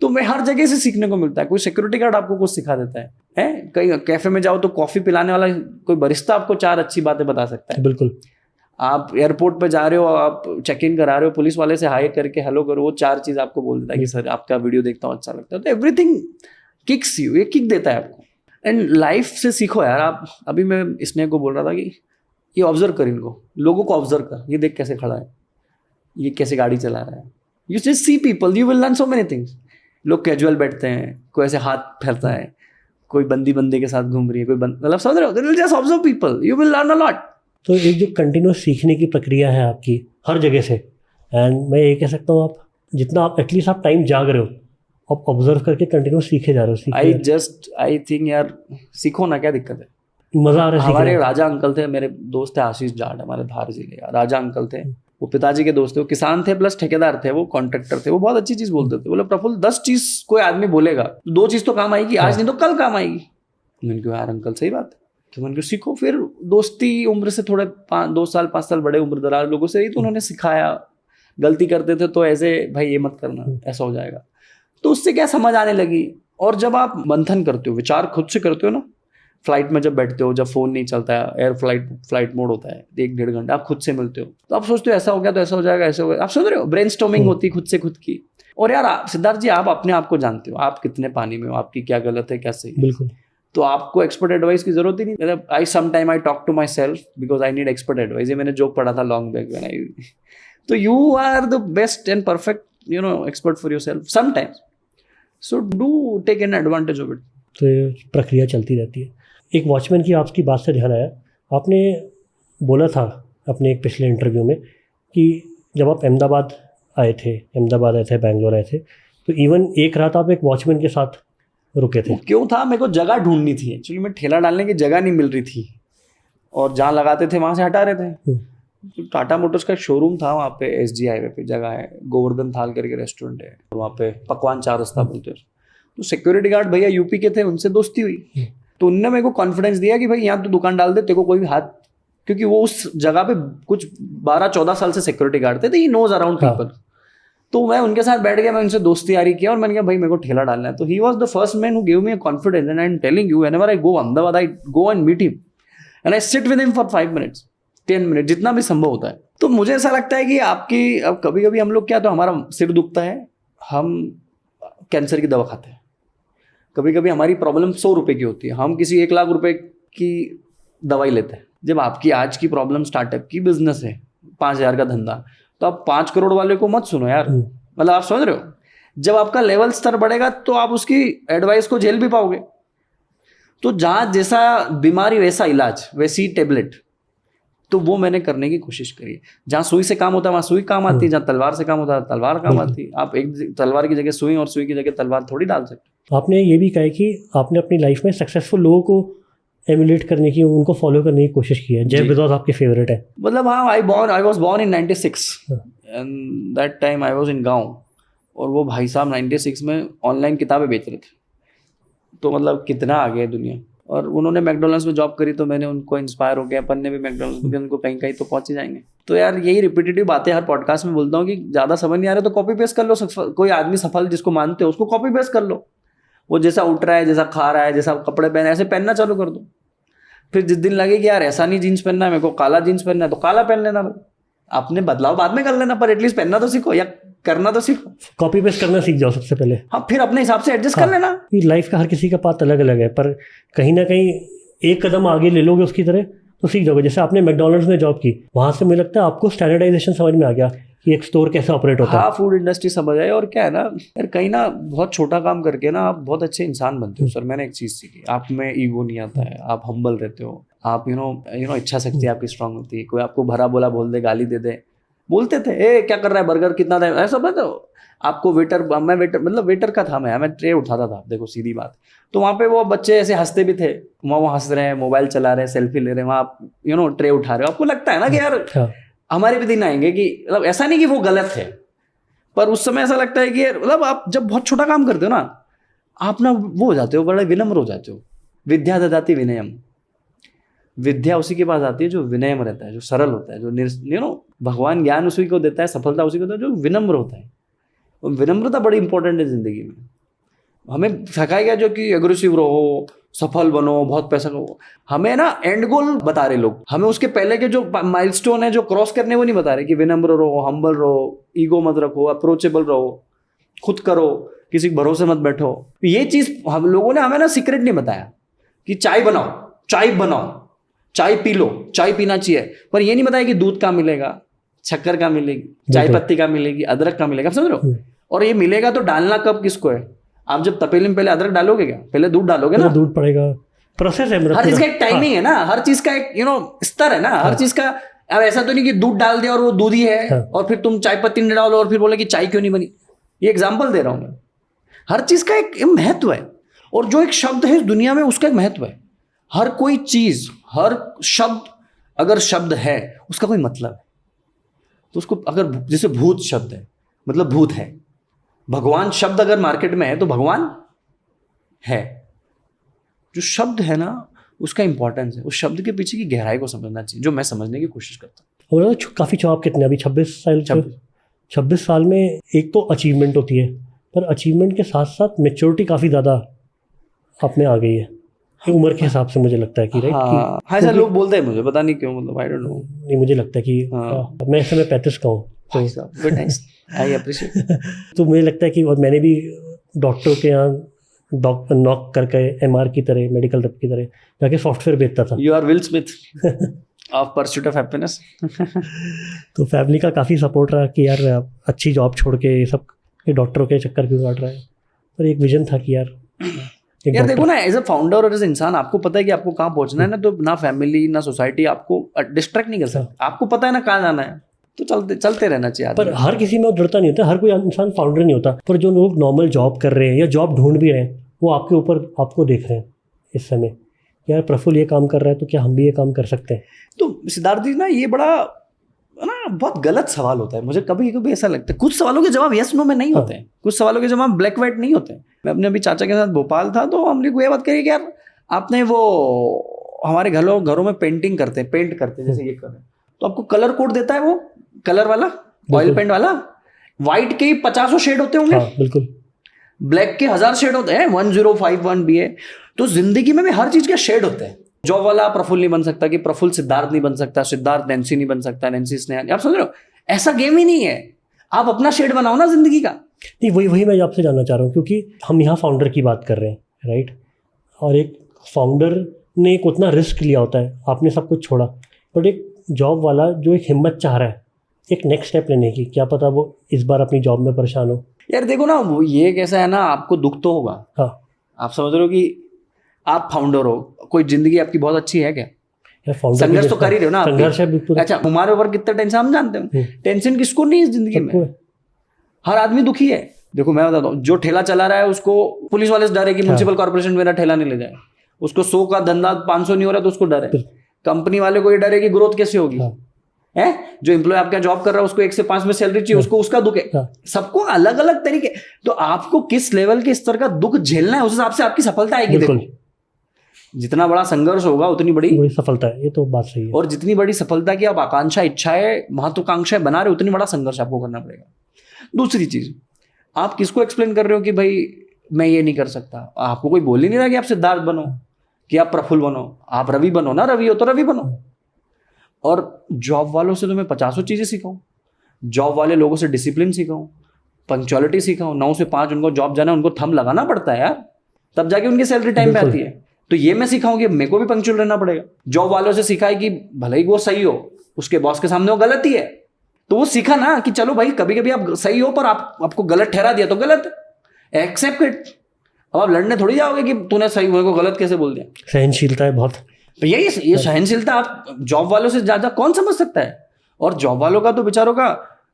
तो मैं हर जगह से सीखने को मिलता है। कोई सिक्योरिटी गार्ड आपको कुछ सिखा देता है कहीं कैफे में जाओ तो कॉफी पिलाने वाला कोई बरिस्ता आपको 4 अच्छी बातें बता सकता है। बिल्कुल। आप एयरपोर्ट पे जा रहे हो, आप चेक इन करा रहे हो, पुलिस वाले से हाई करके हेलो करो, वो 4 चीज आपको बोल देता है कि सर आपका वीडियो देखता हूँ, अच्छा लगता है। तो एवरीथिंग किक्स यू, ये किक देता है आपको। एंड लाइफ से सीखो यार। आप अभी मैं स्नेह को बोल रहा था कि ये ऑब्जर्व कर, इनको लोगों को ऑब्जर्व कर, ये देख कैसे खड़ा है, ये कैसे गाड़ी चला रहा है। You just see people, you will learn so many things. लोग कैजुअल बैठते हैं, कोई ऐसे हाथ फैलता है, कोई बंदे के साथ घूम रही है, कोई मतलब समझ रहे हो, just observe people, you will learn a lot. तो एक जो कंटिन्यूस सीखने की प्रक्रिया है आपकी हर जगह से, एंड मैं ये कह सकता हूँ आप जितना आप एटलीस्ट आप टाइम जाग रहे हो, आप ऑब्जर्व करके कंटिन्यूस सीखे जा रहे हो। आई थिंक यार सीखो ना, क्या दिक्कत है, मजा आ रहा है। हमारे राजा अंकल थे, मेरे दोस्त थे आशीष जाट, हमारे धार जिले का राजा अंकल थे, वो पिताजी के दोस्त थे, वो किसान थे प्लस ठेकेदार थे, वो कॉन्ट्रैक्टर थे, वो बहुत अच्छी चीज बोलते थे। बोले प्रफुल्ल 10 चीज कोई आदमी बोलेगा, 2 चीज तो काम आएगी, आज नहीं तो कल काम आएगी। मैंने कहा यार अंकल सही बात है, तो मैंने कहा सीखो। फिर दोस्ती उम्र से थोड़े 2 साल 5 साल बड़े उम्र दराज लोगों से रही, तो उन्होंने सिखाया, गलती करते थे तो ऐसे भाई ये मत करना, ऐसा हो जाएगा, तो उससे क्या समझ आने लगी। और जब आप मंथन करते हो, विचार खुद से करते हो ना, फ्लाइट में जब बैठते हो, जब फोन नहीं चलता है, एयर फ्लाइट मोड होता है, 1-1.5 घंटा आप खुद से मिलते हो, तो आप सोचते हो ऐसा हो गया तो ऐसा हो जाएगा, ऐसा हो गया, आप सोच रहे हो, ब्रेनस्टॉर्मिंग होती है खुद से खुद की। और यार सिद्धार्थ जी, आप अपने आप को जानते हो, आप कितने पानी में हो, आपकी क्या गलत है क्या सही है। बिल्कुल। तो आपको एक्सपर्ट एडवाइस की जरूरत ही नहीं। मतलब I sometime I talk to myself because I need expert advice. ये मैंने जोक पढ़ा था लॉन्ग बैक व्हेन आई तो you are the best and perfect expert for yourself sometimes, so do take an advantage of it. तो ये प्रक्रिया चलती रहती है। एक वॉचमैन की आपकी बात से ध्यान आया, आपने बोला था अपने एक पिछले इंटरव्यू में कि जब आप अहमदाबाद आए थे, बैंगलोर आए थे, तो इवन एक रात आप एक वॉचमैन के साथ रुके थे। क्यों था? मेरे को जगह ढूंढनी थी एक्चुअली, मैं ठेला डालने की जगह नहीं मिल रही थी, और जहाँ लगाते थे वहाँ से हटा रहे थे। तो टाटा मोटर्स का शोरूम था वहाँ पे, SG हाईवे पे जगह है, गोवर्धन थाल करके रेस्टोरेंट है, वहाँ पे पकवान 4 रास्ता बोलते हैं। तो सिक्योरिटी गार्ड भैया यूपी के थे, उनसे दोस्ती हुई, तो उनने मेरे को कॉन्फिडेंस दिया कि भाई यहाँ तो दुकान डाल दे, तेरे को कोई भी हाथ क्योंकि वो उस जगह पे कुछ 12-14 साल से सिक्योरिटी गार्ड थे, ही नोज अराउंड हाँ। पीपल। तो मैं उनके साथ बैठ गया, मैं उनसे दोस्ती यारी किया और मैंने कहा भाई मेरे को ठेला डालना है। तो he was the first man who give me a confidence and I am telling you whenever I go Ahmedabad I go and meet him and I sit with him for 5 minutes 10 minute जितना भी संभव होता है। तो मुझे ऐसा लगता है कि आपकी अब कभी कभी हम लोग क्या, तो हमारा सिर दुखता है, हम कैंसर की दवा खाते हैं, कभी कभी हमारी प्रॉब्लम 100 रुपए की होती है, हम किसी 1 लाख रुपए की दवाई लेते हैं। जब आपकी आज की प्रॉब्लम स्टार्टअप की बिजनेस है, 5,000 का धंधा, तो आप 5 करोड़ वाले को मत सुनो यार, मतलब आप समझ रहे हो। जब आपका लेवल स्तर बढ़ेगा तो आप उसकी एडवाइस को झेल भी पाओगे। तो जहाँ जैसा बीमारी वैसा इलाज, वैसी टेबलेट, तो वो मैंने करने की कोशिश करी। जहाँ सुई से काम होता है वहाँ सुई काम आती है, जहाँ तलवार से काम होता है तलवार काम आती है। आप एक तलवार की जगह सुई और सुई की जगह तलवार थोड़ी डाल सकते। आपने ये भी कहा है कि आपने अपनी लाइफ में सक्सेसफुल लोगों को एमुलेट करने की, उनको फॉलो करने की कोशिश की है। जेफ बेजोस आपके फेवरेट है। मतलब हाँ, I was born in 96 and that time I was in गाँव, और वो भाई साहब 96 में ऑनलाइन किताबें बेच रहे थे। तो मतलब कितना आगे है दुनिया। और उन्होंने मैकडोनल्ड्स में जॉब करी तो मैंने उनको इंस्पायर हो गया, अपन ने भी मैकडोनल्ड्स में, उनको कहीं कहीं तो पहुंच ही जाएंगे। तो यार यही रिपीटेटिव बातें हर पॉडकास्ट में बोलता हूँ कि ज़्यादा समझ नहीं आ रहा तो कॉपी पेस्ट कर लो। कोई आदमी सफल जिसको मानते हो उसको कॉपी पेस्ट कर लो। वो जैसा उठ रहा है, जैसा खा रहा है, जैसा कपड़े पहने, ऐसे पहनना चालू कर दो। फिर जिस दिन लगे कि यार ऐसा नहीं जीन्स पहनना है, मेरे को काला जीन्स पहनना है, तो काला पहन लेना। आपने बदलाव बाद में कर लेना, पर एटलीस्ट पहनना तो सीखो या करना तो सीखो। कॉपी पेस्ट करना सीख जाओ सबसे पहले। हाँ, फिर अपने हिसाब से एडजस्ट कर लेना। लाइफ का हर किसी का पाथ अलग अलग है, पर कहीं ना कहीं एक कदम आगे ले लोगे उसकी तरह तो सीख जाओगे। जैसे आपने मैकडोनल्ड्स में जॉब की, वहाँ से मुझे लगता है आपको स्टैंडर्डाइजेशन समझ में आ गया कि एक स्टोर कैसे ऑपरेट होता है। हाँ, फूड इंडस्ट्री समझ आए। और क्या है ना यार, कहीं ना बहुत छोटा काम करके ना आप बहुत अच्छे इंसान बनते हो। सर मैंने एक चीज़ सीखी, आप में ईगो नहीं आता है, आप हम्बल रहते हो, आप यू नो इच्छा शक्ति आपकी स्ट्रांग होती है। कोई आपको भरा बोला बोल दे, गाली दे दे, बोलते थे ए क्या कर रहा है, बर्गर कितना टाइम, ऐसा बताओ। आपको मैं वेटर का था, मैं ट्रे उठाता था, देखो सीधी बात। तो वहाँ पे वो बच्चे ऐसे हंसते भी थे, वहाँ वो हंस रहे हैं, मोबाइल चला रहे हैं, सेल्फी ले रहे हैं, वहाँ आप ट्रे उठा रहे हो। आपको लगता है ना कि यार हमारे भी दिन आएंगे कि मतलब ऐसा नहीं कि वो गलत है, पर उस समय ऐसा लगता है कि यार मतलब आप जब बहुत छोटा काम करते हो ना, आप ना वो हो जाते हो, बड़े विनम्र हो जाते हो। विद्या ददाति विनयम, विद्या उसी के पास आती है जो विनम्र रहता है, जो सरल होता है, जो भगवान ज्ञान उसी को देता है, सफलता उसी को देता है जो विनम्र होता है। और विनम्रता बड़ी इंपॉर्टेंट है जिंदगी में। हमें सिखाया गया जो कि एग्रेसिव रहो, सफल बनो, बहुत पैसा करो। हमें ना एंड गोल बता रहे लोग, हमें उसके पहले के जो माइलस्टोन है जो क्रॉस करने वो नहीं बता रहे कि विनम्र रहो, हम्बल रहो, ईगो मत रखो, अप्रोचेबल रहो, खुद करो, किसी के भरोसे मत बैठो। ये चीज हम लोगों ने हमें ना सीक्रेट नहीं बताया कि चाय बनाओ, चाय पी लो, चाय पीना चाहिए, पर ये नहीं बताया कि दूध का मिलेगा, शक्कर का मिलेगी, चाय पत्ती का मिलेगी, अदरक का मिलेगा। आप समझ रहे हो? और ये मिलेगा तो डालना कब किसको है? आप जब तपेले में पहले अदरक डालोगे क्या? पहले दूध डालोगे ना। दूध पड़ेगा, प्रोसेस है। हर चीज का एक टाइमिंग है ना, हर चीज का एक स्तर है ना, हर चीज का। अब ऐसा तो नहीं कि दूध डाल दे और वो दूध ही है और फिर तुम चाय पत्ती नहीं डालो और फिर बोले कि चाय क्यों नहीं बनी। ये एग्जाम्पल दे रहा हूं मैं। हर चीज का एक महत्व है, और जो एक शब्द है इस दुनिया में उसका एक महत्व है। हर कोई चीज, हर शब्द, अगर शब्द है उसका कोई मतलब है। तो उसको अगर जैसे भूत शब्द है, मतलब भूत है। भगवान शब्द अगर मार्केट में है तो भगवान है। जो शब्द है ना उसका इंपॉर्टेंस है, उस शब्द के पीछे की गहराई को समझना चाहिए, जो मैं समझने की कोशिश करता हूँ। और काफ़ी आप कितने अभी 26 साल में एक तो अचीवमेंट होती है, पर अचीवमेंट के साथ साथ मैच्योरिटी काफ़ी ज़्यादा आप में आ गई है उम्र के हिसाब से, मुझे लगता है कि राइट। हाँ, ऐसा लोग बोलते हैं मुझे, पता नहीं क्यों, मतलब आई डोंट नो। नहीं, मुझे लगता है कि मैं इस समय 35 का हूँ, तो आई अप्रिशिएट। तो मुझे लगता है कि, और मैंने भी डॉक्टर के यहाँ नॉक करके MR की तरह, मेडिकल रep की तरह जाके सॉफ्टवेयर बेचता था। You are Will Smith of pursuit of happiness. तो फैमिली का काफ़ी सपोर्ट रहा कि यार अच्छी जॉब छोड़ के ये सब डॉक्टरों के चक्कर क्यों काट रहा है। पर एक विजन था कि यार देखो ना, एज अ फाउंडर और एज इंसान आपको पता है कि आपको कहाँ पहुंचना है ना, तो ना फैमिली ना सोसाइटी आपको डिस्ट्रैक्ट नहीं कर सकती। आपको पता है ना कहाँ जाना है, तो चलते रहना चाहिए। पर हर किसी में दृढ़ता नहीं होता, हर कोई इंसान फाउंडर नहीं होता। पर जो लोग नॉर्मल जॉब कर रहे हैं या जॉब ढूंढ भी रहे हैं, वो आपके ऊपर आपको देख रहे हैं इस समय, यार प्रफुल्ल ये काम कर रहा है तो क्या हम भी ये काम कर सकते हैं। तो सिद्धार्थ जी ना, ये बड़ा ना बहुत गलत सवाल होता है। मुझे कभी कभी ऐसा लगता है कुछ सवालों के जवाब यस नो में नहीं होते हैं, कुछ सवालों के जवाब ब्लैक व्हाइट नहीं होते हैं। मैं अपने अभी चाचा के साथ भोपाल था, तो हमने ये बात करी कि यार आपने वो हमारे घरों में पेंटिंग करते हैं, पेंट करते हैं, जैसे ये कर रहे हैं, तो आपको कलर कोड देता है वो कलर वाला, ऑयल पेंट वाला। व्हाइट के 50 शेड होते होंगे, हाँ बिल्कुल, ब्लैक के 1000 शेड होते हैं, 1051 भी है। तो जिंदगी में भी हर चीज के शेड होते हैं। जॉब वाला प्रफुल्ल नहीं बन सकता कि प्रफुल्ल सिद्धार्थ नहीं बन सकता, सिद्धार्थ नैन्सी नहीं बन सकता, नैन्सी स्नेहा नहीं। आप समझ रहे हो, ऐसा गेम ही नहीं है। आप अपना शेड बनाओ ना जिंदगी का। नहीं वही मैं आपसे जानना चाह रहा हूँ, क्योंकि हम यहाँ फाउंडर की बात कर रहे हैं, राइट। और एक फाउंडर ने एक उतना रिस्क लिया होता है, आपने सब कुछ छोड़ा, बट एक जॉब वाला जो एक हिम्मत चाह रहा है एक नेक्स्ट स्टेप लेने की, क्या पता वो इस बार अपनी जॉब में परेशान हो। यार देखो ना, वो ये कैसा है ना, आपको दुख तो होगा। हाँ, आप समझ रहे हो कि आप फाउंडर हो, कोई जिंदगी आपकी बहुत अच्छी है क्या? यार फाउंडर संघर्ष तो कर ही रहे हो ना आप भी। संघर्ष है बिल्कुल। अच्छा, हमारे ऊपर कितना टेंशन हम जानते हैं। टेंशन किसको नहीं है जिंदगी सबको में, है। हर आदमी दुखी है। देखो मैं बताता हूँ, जो ठेला चला रहा है उसको पुलिस वाले से डर है कि म्युनिसिपल कॉर्पोरेशन मेरा ठेला नहीं ले जाए। उसको 100 का धंधा 500 नहीं हो रहा तो उसको डर है। कंपनी वाले को ये डर है कि ग्रोथ कैसे होगी। हाँ। है जो एम्प्लॉय आपका जॉब कर रहा है उसको 1 से 5 में सैलरी चाहिए, उसको उसका दुख है। हाँ। सबको अलग अलग तरीके। तो आपको किस लेवल के स्तर का दुख झेलना है, उस हिसाब से आपकी सफलता आएगी। देखो जितना बड़ा संघर्ष होगा उतनी बड़ी सफलता है, ये तो बात सही है। और जितनी बड़ी सफलता की आप आकांक्षा, इच्छाएं, महत्वाकांक्षाएं बना रहे हो, उतनी बड़ा संघर्ष आपको करना पड़ेगा। दूसरी चीज, आप किसको एक्सप्लेन कर रहे हो कि भाई मैं ये नहीं कर सकता? आपको कोई बोल ही नहीं रहा कि आप सिद्धार्थ बनो, कि आप प्रफुल्ल बनो। आप रवि बनो ना, रवि हो तो रवि बनो। और जॉब वालों से तो मैं 50 चीजें सीखा हूँ। जॉब वाले लोगों से डिसिप्लिन सीखा हूँ, पंक्चुअलिटी सीखा हूँ। 9 से 5 उनको जॉब जाना है, उनको थंब लगाना पड़ता है यार, तब जाके उनकी सैलरी टाइम पे आती है। तो ये मैं सीखा हूँ कि मेरे को भी पंक्चुअल रहना पड़ेगा। जॉब वालों से सीखा है कि भले ही वो सही हो, उसके बॉस के सामने वो गलत ही है, तो वो सीखा ना कि चलो भाई कभी कभी आप सही हो पर आपको गलत ठहरा दिया तो गलत, एक्सेप्ट इट। अब आप लड़ने थोड़ी जाओगे कि तूने सही हुए को गलत कैसे बोल दिया। सहनशीलता है बहुत। तो ये सहनशीलता आप जॉब वालों से ज्यादा कौन समझ सकता है। और जॉब वालों का तो बेचारों का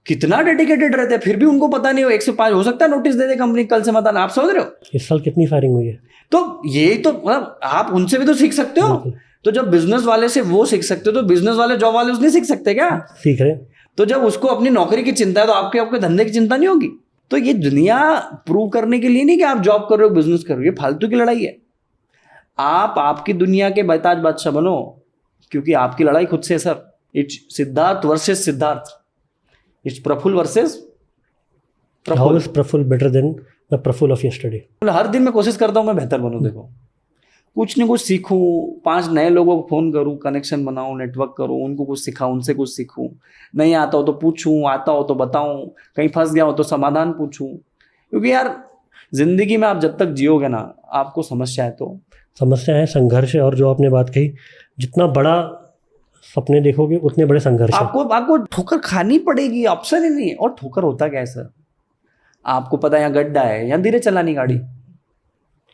कितना डेडिकेटेड रहते हैं, फिर भी उनको पता नहीं हो 1 से 5 हो सकता है नोटिस दे दे कंपनी कल से मत आना। आप समझ रहे हो, इस साल कितनी फायरिंग हुई है। तो यही तो मतलब आप उनसे भी तो सीख सकते हो। तो जब बिजनेस वाले से वो सीख सकते हो तो बिजनेस वाले जॉब वाले उसने सीख सकते क्या? सीख रहे। तो जब उसको अपनी नौकरी की चिंता है तो आपके धंधे की चिंता नहीं होगी। तो ये दुनिया प्रूव करने के लिए नहीं कि आप जॉब कर रहे हो बिजनेस कर रहे हो, ये फालतू की लड़ाई है। आप आपकी दुनिया के बेताज बादशाह बनो, क्योंकि आपकी लड़ाई खुद से है sir. It's Siddharth versus Siddharth, it's Praful versus how Praful. Is Praful better than the Praful of yesterday? हर दिन मैं कोशिश करता हूं मैं बेहतर बनूं। देखो कुछ न कुछ सीखूं, 5 नए लोगों को फोन करूं, कनेक्शन बनाऊं, नेटवर्क करूं, उनको कुछ सिखाऊं, उनसे कुछ सीखूं। नहीं आता हो तो पूछूं, आता हो तो बताऊं, कहीं फंस गया हो तो समाधान पूछूं। क्योंकि यार जिंदगी में आप जब तक जियोगे ना, आपको समस्या है तो समस्या है, संघर्ष है। और जो आपने बात कही, जितना बड़ा सपने देखोगे उतने बड़े संघर्ष है। आपको ठोकर खानी पड़ेगी, ऑप्शन ही नहीं है। और ठोकर होता क्या है सर, आपको पता है यहाँ गड्ढा है, यहाँ धीरे चलानी गाड़ी,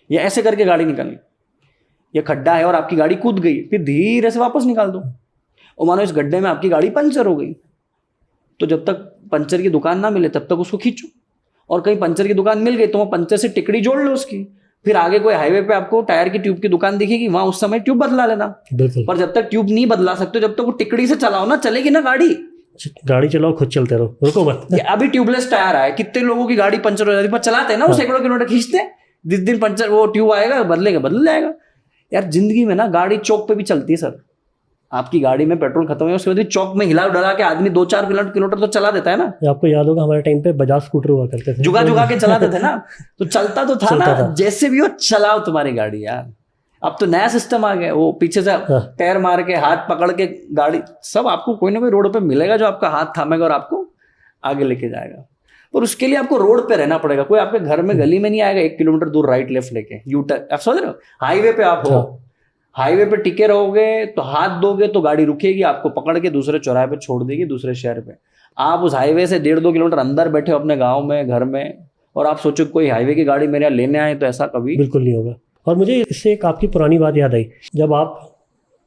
या ऐसे करके गाड़ी निकालनी। ये खड्डा है और आपकी गाड़ी कूद गई, फिर धीरे से वापस निकाल दो। और मानो इस गड्ढे में आपकी गाड़ी पंचर हो गई, तो जब तक पंचर की दुकान ना मिले तब तक उसको खींचो। और कहीं पंचर की दुकान मिल गई तो वहाँ पंचर से टिकड़ी जोड़ लो उसकी। फिर आगे कोई हाईवे पे आपको टायर की ट्यूब की दुकान दिखेगी, वहां उस समय ट्यूब बदला लेना। बिल्कुल। पर जब तक ट्यूब नहीं बदला सकते, जब तक वो टिकड़ी से चलाओ ना, चलेगी ना गाड़ी। गाड़ी चलाओ, खुद चलते रहो, रुको मत। अभी ट्यूबलेस टायर आया, कितने लोगों की गाड़ी पंचर हो जाती है, पर चलाते हैं ना वो सैकड़ों किलोमीटर खींचते हैं। जिस दिन पंचर वो ट्यूब आएगा बदलेगा, बदल जाएगा। यार जिंदगी में ना गाड़ी चौक पे भी चलती है सर। आपकी गाड़ी में पेट्रोल खत्म है, उसके बाद चौक में हिला डला के आदमी 2-4 किलोमीटर तो चला देता है ना। आपको याद होगा हमारे टाइम पे बजाज स्कूटर हुआ करते थे, जुगा जुगा के चलाते थे ना, तो चलता तो था ना। जैसे भी हो चलाओ तुम्हारी गाड़ी यार। अब तो नया सिस्टम आ गया, वो पीछे से पैर मार के हाथ पकड़ के गाड़ी, सब आपको कोई ना कोई रोड पे मिलेगा जो आपका हाथ थामेगा और आपको आगे लेके जाएगा। पर उसके लिए आपको रोड पे रहना पड़ेगा। कोई आपके घर में गली में नहीं आएगा 1 किलोमीटर दूर राइट लेफ्ट लेके यू टर्न। आप समझ रहे हो, हाईवे पे आप हो, हाईवे पे टिके रहोगे तो हाथ दोगे तो गाड़ी रुकेगी, आपको पकड़ के दूसरे चौराहे पे छोड़ देगी, दूसरे शहर पे। आप उस हाईवे से 1.5-2 किलोमीटर अंदर बैठे हो अपने गाँव में, घर में, और आप सोचो कोई हाईवे की गाड़ी मेरे यहाँ लेने आए, तो ऐसा कभी बिल्कुल नहीं होगा। और मुझे इससे एक आपकी पुरानी बात याद आई, जब आप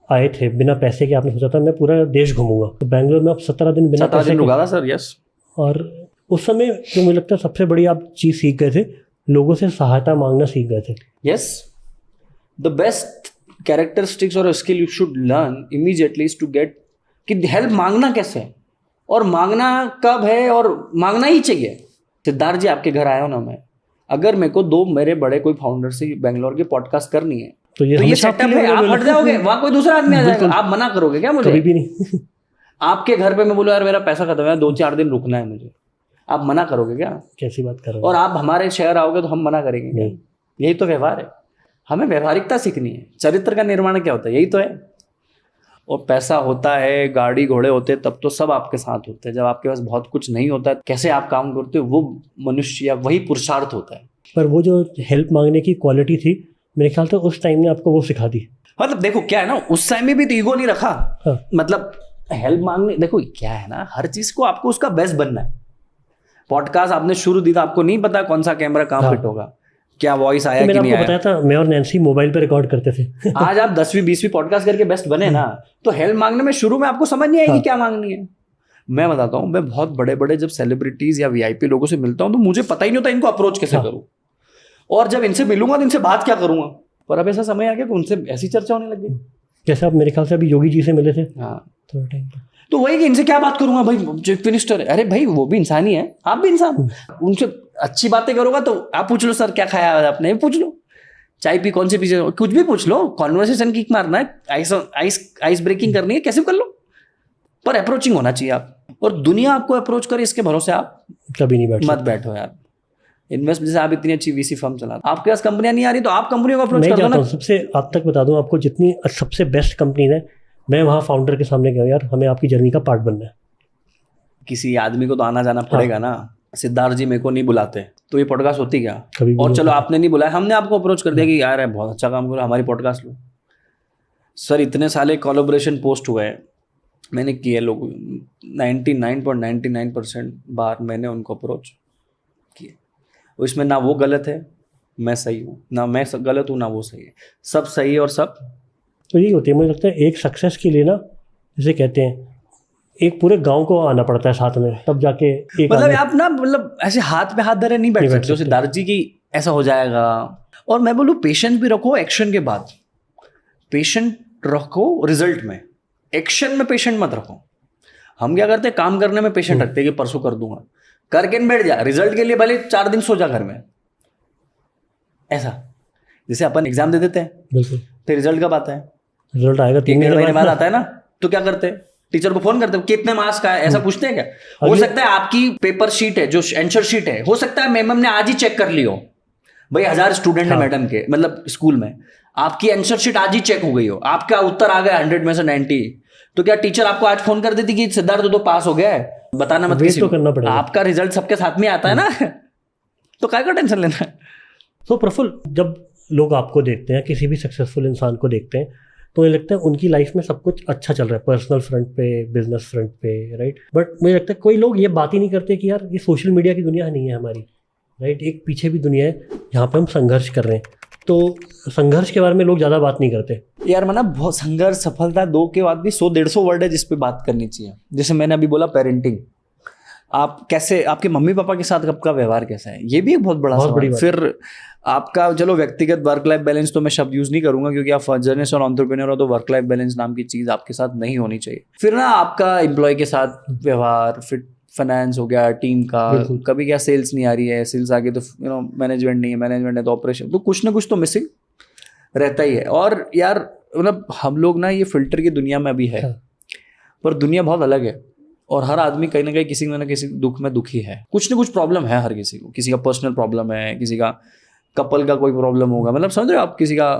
आए थे बिना पैसे के, आपने सोचा था मैं पूरा देश घूमूंगा, तो बैंगलोर में आप 17 दिन बिना पैसे के रुका था सर। यस। और उस समय जो मुझे लगता है सबसे बड़ी आप चीज़ सीख गए थे, लोगों से सहायता मांगना सीख गए थे। यस, द बेस्ट कैरेक्टरिस्टिक्स और skill you should learn immediately is to get कि हेल्प मांगना कैसे है और मांगना कब है, और मांगना ही चाहिए। सिद्धार्थ जी आपके घर आया हूं ना मैं, अगर मेरे को 2 मेरे बड़े कोई फाउंडर से बेंगलोर के पॉडकास्ट करनी है तो ये तो ये हमेशा आपके सेटअप लिए है, आप available हट जाओगे, वहां कोई दूसरा आदमी आ जाएगा, बिल्कुल। आप मना करोगे क्या मुझे? कभी भी नहीं। आपके घर पे मैं बोलूँ यार मेरा पैसा खत्म है, 2-4 दिन रुकना है मुझे, आप मना करोगे क्या? कैसी बात कर रहे और हो? आप हमारे शहर आओगे तो हम मना करेंगे क्या? नहीं। यही तो व्यवहार है, हमें व्यवहारिकता सीखनी है। चरित्र का निर्माण क्या होता है? यही तो है। और पैसा होता है, गाड़ी घोड़े होते हैं, तब तो सब आपके साथ होते हैं। जब आपके पास बहुत कुछ नहीं होता है, कैसे आप काम करते हो, वो मनुष्य या वही पुरुषार्थ होता है। पर वो जो हेल्प मांगने की क्वालिटी थी, मेरे ख्याल से उस टाइम ने आपको वो सिखा दी। मतलब देखो क्या है ना, उस टाइम में भी तो ईगो नहीं रखा। हाँ। मतलब हेल्प मांगने, देखो क्या है ना, हर चीज को आपको उसका बेस्ट बनना है। पॉडकास्ट आपने शुरू दी था, आपको नहीं पता कौन सा कैमरा कहाँ हाँ। फिट होगा, क्या वॉइस तो आया कि मैंने नहीं आपको आया। बताया था, मैं और नैन्सी मोबाइल पे रिकॉर्ड करते थे। आज आप 10वीं 20वीं पॉडकास्ट करके बेस्ट बने ना, तो हेल्प मांगने में शुरू में आपको समझ नहीं आएगी हाँ। क्या मांगनी है। मैं बताता हूँ, मैं बहुत बड़े बड़े जब सेलिब्रिटीज या वीआईपी लोगों से मिलता हूँ तो मुझे पता ही नहीं होता इनको अप्रोच कैसे हाँ। करूँ, और जब इनसे मिलूंगा तो इनसे बात क्या करूंगा। पर अब ऐसा समय आ गया कि उनसे ऐसी चर्चा होने लग गई। जैसे आप मेरे ख्याल से अभी योगी जी से मिले थे हाँ, थोड़ा टाइम पे। तो वही कि इनसे क्या बात करूंगा भाई, चीफ मिनिस्टर है। अरे भाई वो भी इंसान ही है, आप भी इंसान। उनसे अच्छी बातें करोगा तो आप पूछ लो सर क्या खाया आज आपने, पूछ लो चाय पी, कौन सी पीछे, कुछ भी पूछ लो। कॉन्वर्सेशन किक मारना है, आइस ब्रेकिंग करनी है, कैसे भी कर लो, पर अप्रोचिंग होना चाहिए आप। और दुनिया आपको अप्रोच करे इसके भरोसे आप कभी नहीं बैठ मत सकते। बैठो यार। इन्वेस्ट, जैसे आप इतनी अच्छी वीसी फर्म चलाते, आपके पास कंपनियां नहीं आ रही तो आप कंपनियों को अप्रोच मैं कर दो जाता ना। हूँ सबसे, आप तक बता दूं आपको, जितनी सबसे बेस्ट कंपनी है, मैं वहाँ फाउंडर के सामने गया, यार हमें आपकी जर्नी का पार्ट बनना है। किसी आदमी को तो आना जाना पड़ेगा ना। सिद्धार्थ जी मेरे को नहीं बुलाते तो ये पॉडकास्ट होती क्या? कभी भी और नहीं चलो होता। आपने नहीं बुलाया, हमने आपको अप्रोच कर दिया कि यार है बहुत अच्छा काम करो, हमारी पॉडकास्ट लो। सर इतने साले कोलैबोरेशन पोस्ट हुए हैं मैंने किए, लोग 99.99% बार मैंने उनको अप्रोच किए। उसमें ना वो गलत है, मैं सही हूँ, ना मैं गलत हूँ, ना वो सही है, सब सही है। और सब तो यही होती है, मुझे लगता है एक सक्सेस के लिए ना, जैसे कहते हैं एक पूरे गांव को आना पड़ता है साथ में, तब जाके एक मतलब आदमी- आप ना, मतलब ऐसे हाथ पे हाथ धरे नहीं बैठ नहीं बैठ सकते हो सकते। सिद्धार्थ जी की ऐसा हो जाएगा। और मैं बोलूँ पेशेंस भी रखो एक्शन के बाद, पेशेंट रखो रिजल्ट में, एक्शन में पेशेंट मत रखो। हम क्या करते हैं, काम करने में पेशेंट रखते हैं कि परसों कर दूंगा, करके बैठ जा, रिजल्ट के लिए भले 4 दिन सो जा घर में। ऐसा जैसे अपन एग्जाम दे देते हैं, बिल्कुल फिर रिजल्ट कब आता है? रिजल्ट आएगा 3 1-1.5 महीने बाद बाद। आता है ना। तो क्या करते हैं, टीचर को फोन करते हैं कितने मार्क्स का है, ऐसा पूछते हैं क्या? हो अगले- सकता है आपकी पेपर शीट है जो आंसर शीट है, हो सकता है मैम ने आज ही चेक कर लियो, भाई 1000 स्टूडेंट है हाँ। मैडम के, मतलब स्कूल में, आपकी आंसर शीट आज ही चेक हो गई हो, आपका उत्तर आ गया 100 में से 90, तो क्या टीचर आपको आज फोन कर देती कि सिद्धार्थ तो पास हो गया है, बताना मत वेट किसी तो को। करना पड़ेगा। आपका रिजल्ट सबके साथ में आता है ना, तो काय का टेंशन लेना है। तो प्रफुल्ल, जब लोग आपको देखते हैं, किसी भी सक्सेसफुल इंसान को देखते हैं, तो मुझे लगता है उनकी लाइफ में सब कुछ अच्छा चल रहा है, पर्सनल फ्रंट पे, बिजनेस फ्रंट पे, राइट। बट मुझे लगता है कोई लोग ये बात ही नहीं करते कि यार ये सोशल मीडिया की दुनिया नहीं है हमारी, राइट। एक पीछे भी दुनिया है जहाँ पे हम संघर्ष कर रहे हैं, तो संघर्ष के बारे में लोग ज़्यादा बात नहीं करते। यार मतलब बहुत संघर्ष, सफलता, दो के बाद भी 100-150 वर्ड है जिस पे बात करनी चाहिए। जैसे मैंने अभी बोला पेरेंटिंग, आप कैसे, आपके मम्मी पापा के साथ आपका व्यवहार कैसा है, ये भी एक बहुत बड़ा बहुत सवाल बड़ी है। बात। फिर आपका चलो व्यक्तिगत वर्क लाइफ बैलेंस तो मैं शब्द यूज नहीं करूंगा क्योंकि आप जर्नलिस्ट और एंटरप्रेन्योर हो, तो वर्क लाइफ बैलेंस नाम की चीज आपके साथ नहीं होनी चाहिए। फिर ना आपका एम्प्लॉय के साथ व्यवहार, फिर फाइनेंस हो गया, टीम का, बिल्कुल। कभी क्या सेल्स नहीं आ रही है, सेल्स आ गई तो मैनेजमेंट नहीं है, मैनेजमेंट है तो ऑपरेशन, तो कुछ ना कुछ तो मिसिंग रहता ही है। और यार मतलब हम लोग ना ये फिल्टर की दुनिया में अभी है, हाँ। पर दुनिया बहुत अलग है और हर आदमी कहीं ना किसी ना किसी दुख में दुखी है। कुछ ना कुछ प्रॉब्लम है हर किसी को, किसी का पर्सनल प्रॉब्लम है, किसी का कपल का कोई प्रॉब्लम होगा, मतलब समझ रहे हो आप, किसी का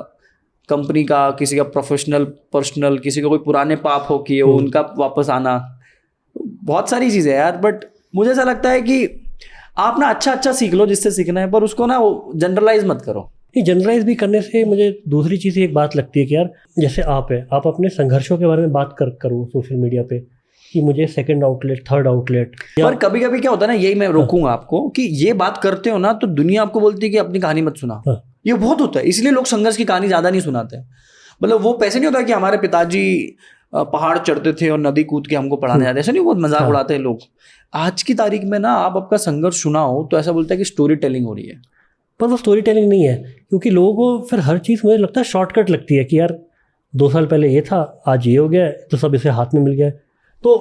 कंपनी का, किसी का प्रोफेशनल पर्सनल, किसी का कोई पुराने पाप हो किए वो उनका वापस आना, बहुत सारी चीज़ें यार। बट मुझे ऐसा लगता है कि आप ना अच्छा सीख लो जिससे सीखना है, पर उसको ना जनरलाइज मत करो। ये जनरलाइज भी करने से मुझे दूसरी चीज़ एक बात लगती है कि यार जैसे आप अपने संघर्षों के बारे में बात करो सोशल मीडिया पे, कि मुझे सेकंड आउटलेट, थर्ड आउटलेट, पर कभी कभी क्या होता है ना, यही मैं रोकूंगा आपको, कि ये बात करते हो ना तो दुनिया आपको बोलती है कि अपनी कहानी मत सुना। हाँ। ये बहुत होता है, इसलिए लोग संघर्ष की कहानी ज्यादा नहीं सुनाते हैं। मतलब वो पैसे नहीं होता कि हमारे पिताजी पहाड़ चढ़ते थे और नदी कूद के हमको पढ़ाने जाते, ऐसा नहीं, बहुत मजाक उड़ाते हैं लोग। आज की तारीख में ना आप आपका संघर्ष सुनाओ तो ऐसा बोलता है कि स्टोरी टेलिंग हो रही है, पर वो स्टोरी टेलिंग नहीं है, क्योंकि लोगों को फिर हर चीज़ मुझे लगता है शॉर्टकट लगती है कि यार 2 साल पहले ये था, आज ये हो गया, तो सब इसे हाथ में मिल गया। तो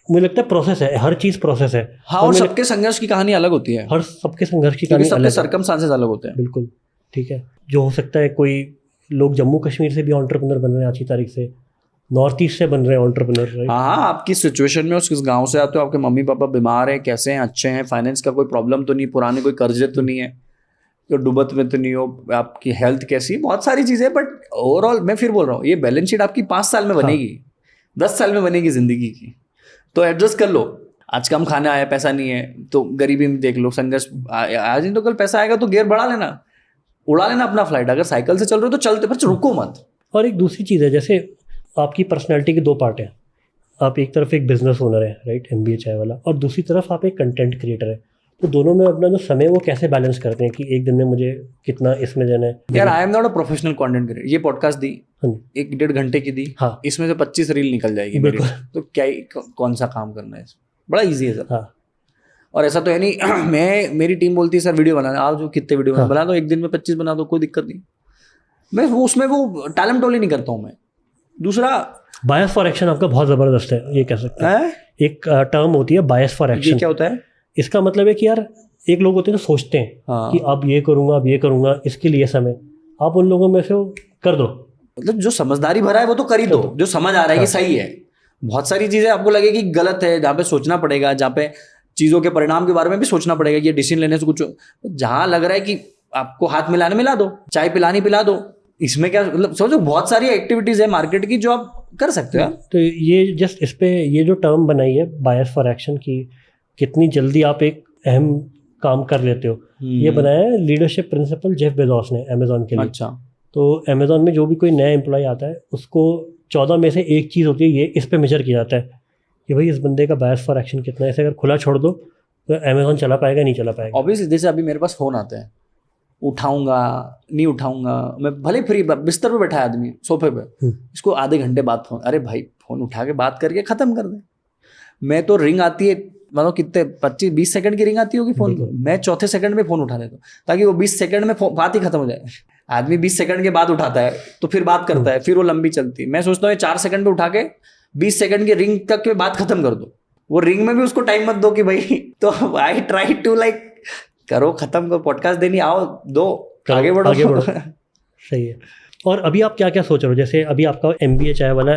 मुझे लगता है प्रोसेस है, हर चीज़ प्रोसेस है। हाँ, और सबके संघर्ष की कहानी अलग होती है, हर सबके संघर्ष की क्योंकि कहानी सबके अलग है। सर्कमस्टांसेस अलग होते हैं। बिल्कुल ठीक है। जो हो सकता है कोई लोग जम्मू कश्मीर से भी एंटरप्रेन्योर बन रहे हैं आज की तारीख से, नॉर्थ ईस्ट से बन रहे हैं एंटरप्रेन्योर, राइट? हाँ, आपकी सिचुएशन में, उस गांव से आते हो, आपके मम्मी पापा बीमार हैं, कैसे हैं, अच्छे हैं, फाइनेंस का कोई प्रॉब्लम तो नहीं, पुराने कोई कर्जे तो नहीं है, तो डुबत में तो नहीं हो, आपकी हेल्थ कैसी है, बहुत सारी चीज़ें। बट ओवरऑल मैं फिर बोल रहा हूँ, ये बैलेंस शीट आपकी 5 साल में बनेगी, 10 साल में बनेगी जिंदगी की, तो एडजस्ट कर लो। आज कम खाना आया, पैसा नहीं है, तो गरीबी में देख लो, संघर्ष, आज नहीं तो कल पैसा आएगा तो गियर बढ़ा लेना, उड़ा लेना अपना फ्लाइट। अगर साइकिल से चल रहे हो तो चलते, पर रुको मत। और एक दूसरी चीज़ है, जैसे आपकी पर्सनैलिटी के 2 पार्ट हैं। आप एक तरफ एक बिजनेस ओनर है, राइट, MBA चाय वाला, और दूसरी तरफ आप एक कंटेंट क्रिएटर है। तो दोनों में अपना जो समय वो कैसे बैलेंस करते हैं कि एक दिन में मुझे कितना इसमें देना है? यार I am not a professional content creator. ये पॉडकास्ट दी, हाँ जी, 1-1.5 घंटे की दी, हाँ इसमें से 25 रील निकल जाएगी मेरी, बिल्कुल। तो क्या कौन सा काम करना है इसमें? बड़ा इजी है सर। हाँ और ऐसा तो है नहीं मेरी टीम बोलती है सर वीडियो बनाना, आप जो कितने वीडियो हाँ। बना दो, एक दिन में 25 बना दो, कोई दिक्कत नहीं। मैं उसमें वो टालम टोली नहीं करता हूँ मैं। दूसरा, बायस फॉर एक्शन आपका बहुत ज़बरदस्त है, ये कह सकते हैं। एक टर्म होती है बायस फॉर ये एक्शन। क्या होता है? इसका मतलब है कि यार एक लोग होते हैं जो सोचते हैं हाँ, कि अब ये करूँगा, अब ये करूँगा, इसके लिए समय, आप उन लोगों में से वो कर दो। मतलब जो समझदारी भरा है वो तो कर ही दो, जो समझ आ रहा है कि सही है। बहुत सारी चीजें आपको लगेगी गलत है, जहाँ पे सोचना पड़ेगा, जहाँ पे चीजों के परिणाम के बारे में भी सोचना पड़ेगा कि ये डिसीजन लेने से कुछ, जहाँ लग रहा है कि आपको हाथ मिलाने मिला दो, चाय पिलानी पिला दो, इसमें क्या, मतलब समझो बहुत सारी एक्टिविटीज है मार्केट की जो आप कर सकते हो यार। तो ये जस्ट इस पे ये जो टर्म बनाई है बायस फॉर एक्शन की, कितनी जल्दी आप एक अहम काम कर लेते हो, ये बनाया है लीडरशिप प्रिंसिपल जेफ बेजोस ने अमेजोन के लिए। अच्छा, तो अमेजोन में जो भी कोई नया एम्प्लॉय आता है उसको 14 में से एक चीज़ होती है, ये इस पे मेजर किया जाता है कि भाई इस बंदे का बायस फॉर एक्शन कितना है। इसे अगर खुला छोड़ दो तो अमेजोन चला पाएगा, नहीं चला पाएगा। ऑब्वियसली जैसे अभी मेरे पास फोन आते हैं, उठाऊंगा नहीं उठाऊंगा, मैं भले फ्री बिस्तर पे बैठा है आदमी सोफे पे, इसको आधे घंटे बाद फोन, अरे भाई फोन उठा के बात करके खत्म कर दे। मैं तो रिंग आती है, मतलब कितने 25-20 सेकंड की रिंग आती होगी फोन की, मैं चौथे सेकंड में फोन उठा लेता हूँ ताकि वो 20 सेकंड में बात ही खत्म हो जाए। आदमी 20 सेकंड के बाद उठाता है तो फिर बात करता है, फिर वो लंबी चलती है। मैं सोचता हूँ 4 सेकंड पे उठा के 20 सेकंड की रिंग तक के बात खत्म कर दो। वो रिंग में भी उसको टाइम मत दो कि भाई, तो आई ट्राई टू लाइक करो, खत्म करो, पॉडकास्ट देनी आओ, दो, आगे बढ़ो। सही है। और अभी आप क्या क्या सोच रहे हो? जैसे अभी आपका MBA चाय वाला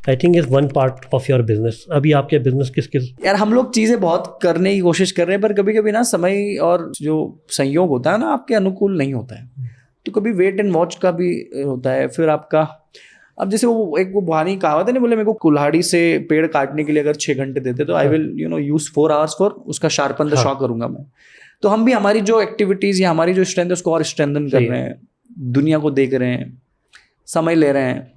I think is one part of your business. अभी आपके बिजनेस किस किस? यार हम लोग चीज़ें बहुत करने की कोशिश कर रहे हैं, पर कभी कभी ना समय और जो संयोग होता है ना आपके अनुकूल नहीं होता है, तो कभी वेट एंड वॉच का भी होता है। फिर आपका, अब जैसे वो एक वो पुरानी कहावत है ना, बोले मेरे को कुल्हाड़ी से पेड़ काटने के लिए अगर 6 घंटे देते तो I will use 4 hours for उसका शार्पन द शॉ करूंगा मैं। तो हम भी हमारी जो एक्टिविटीज़ या हमारी जो स्ट्रेंथ है उसको और स्ट्रेंथन कर रहे हैं, दुनिया को देख रहे हैं, समय ले रहे हैं,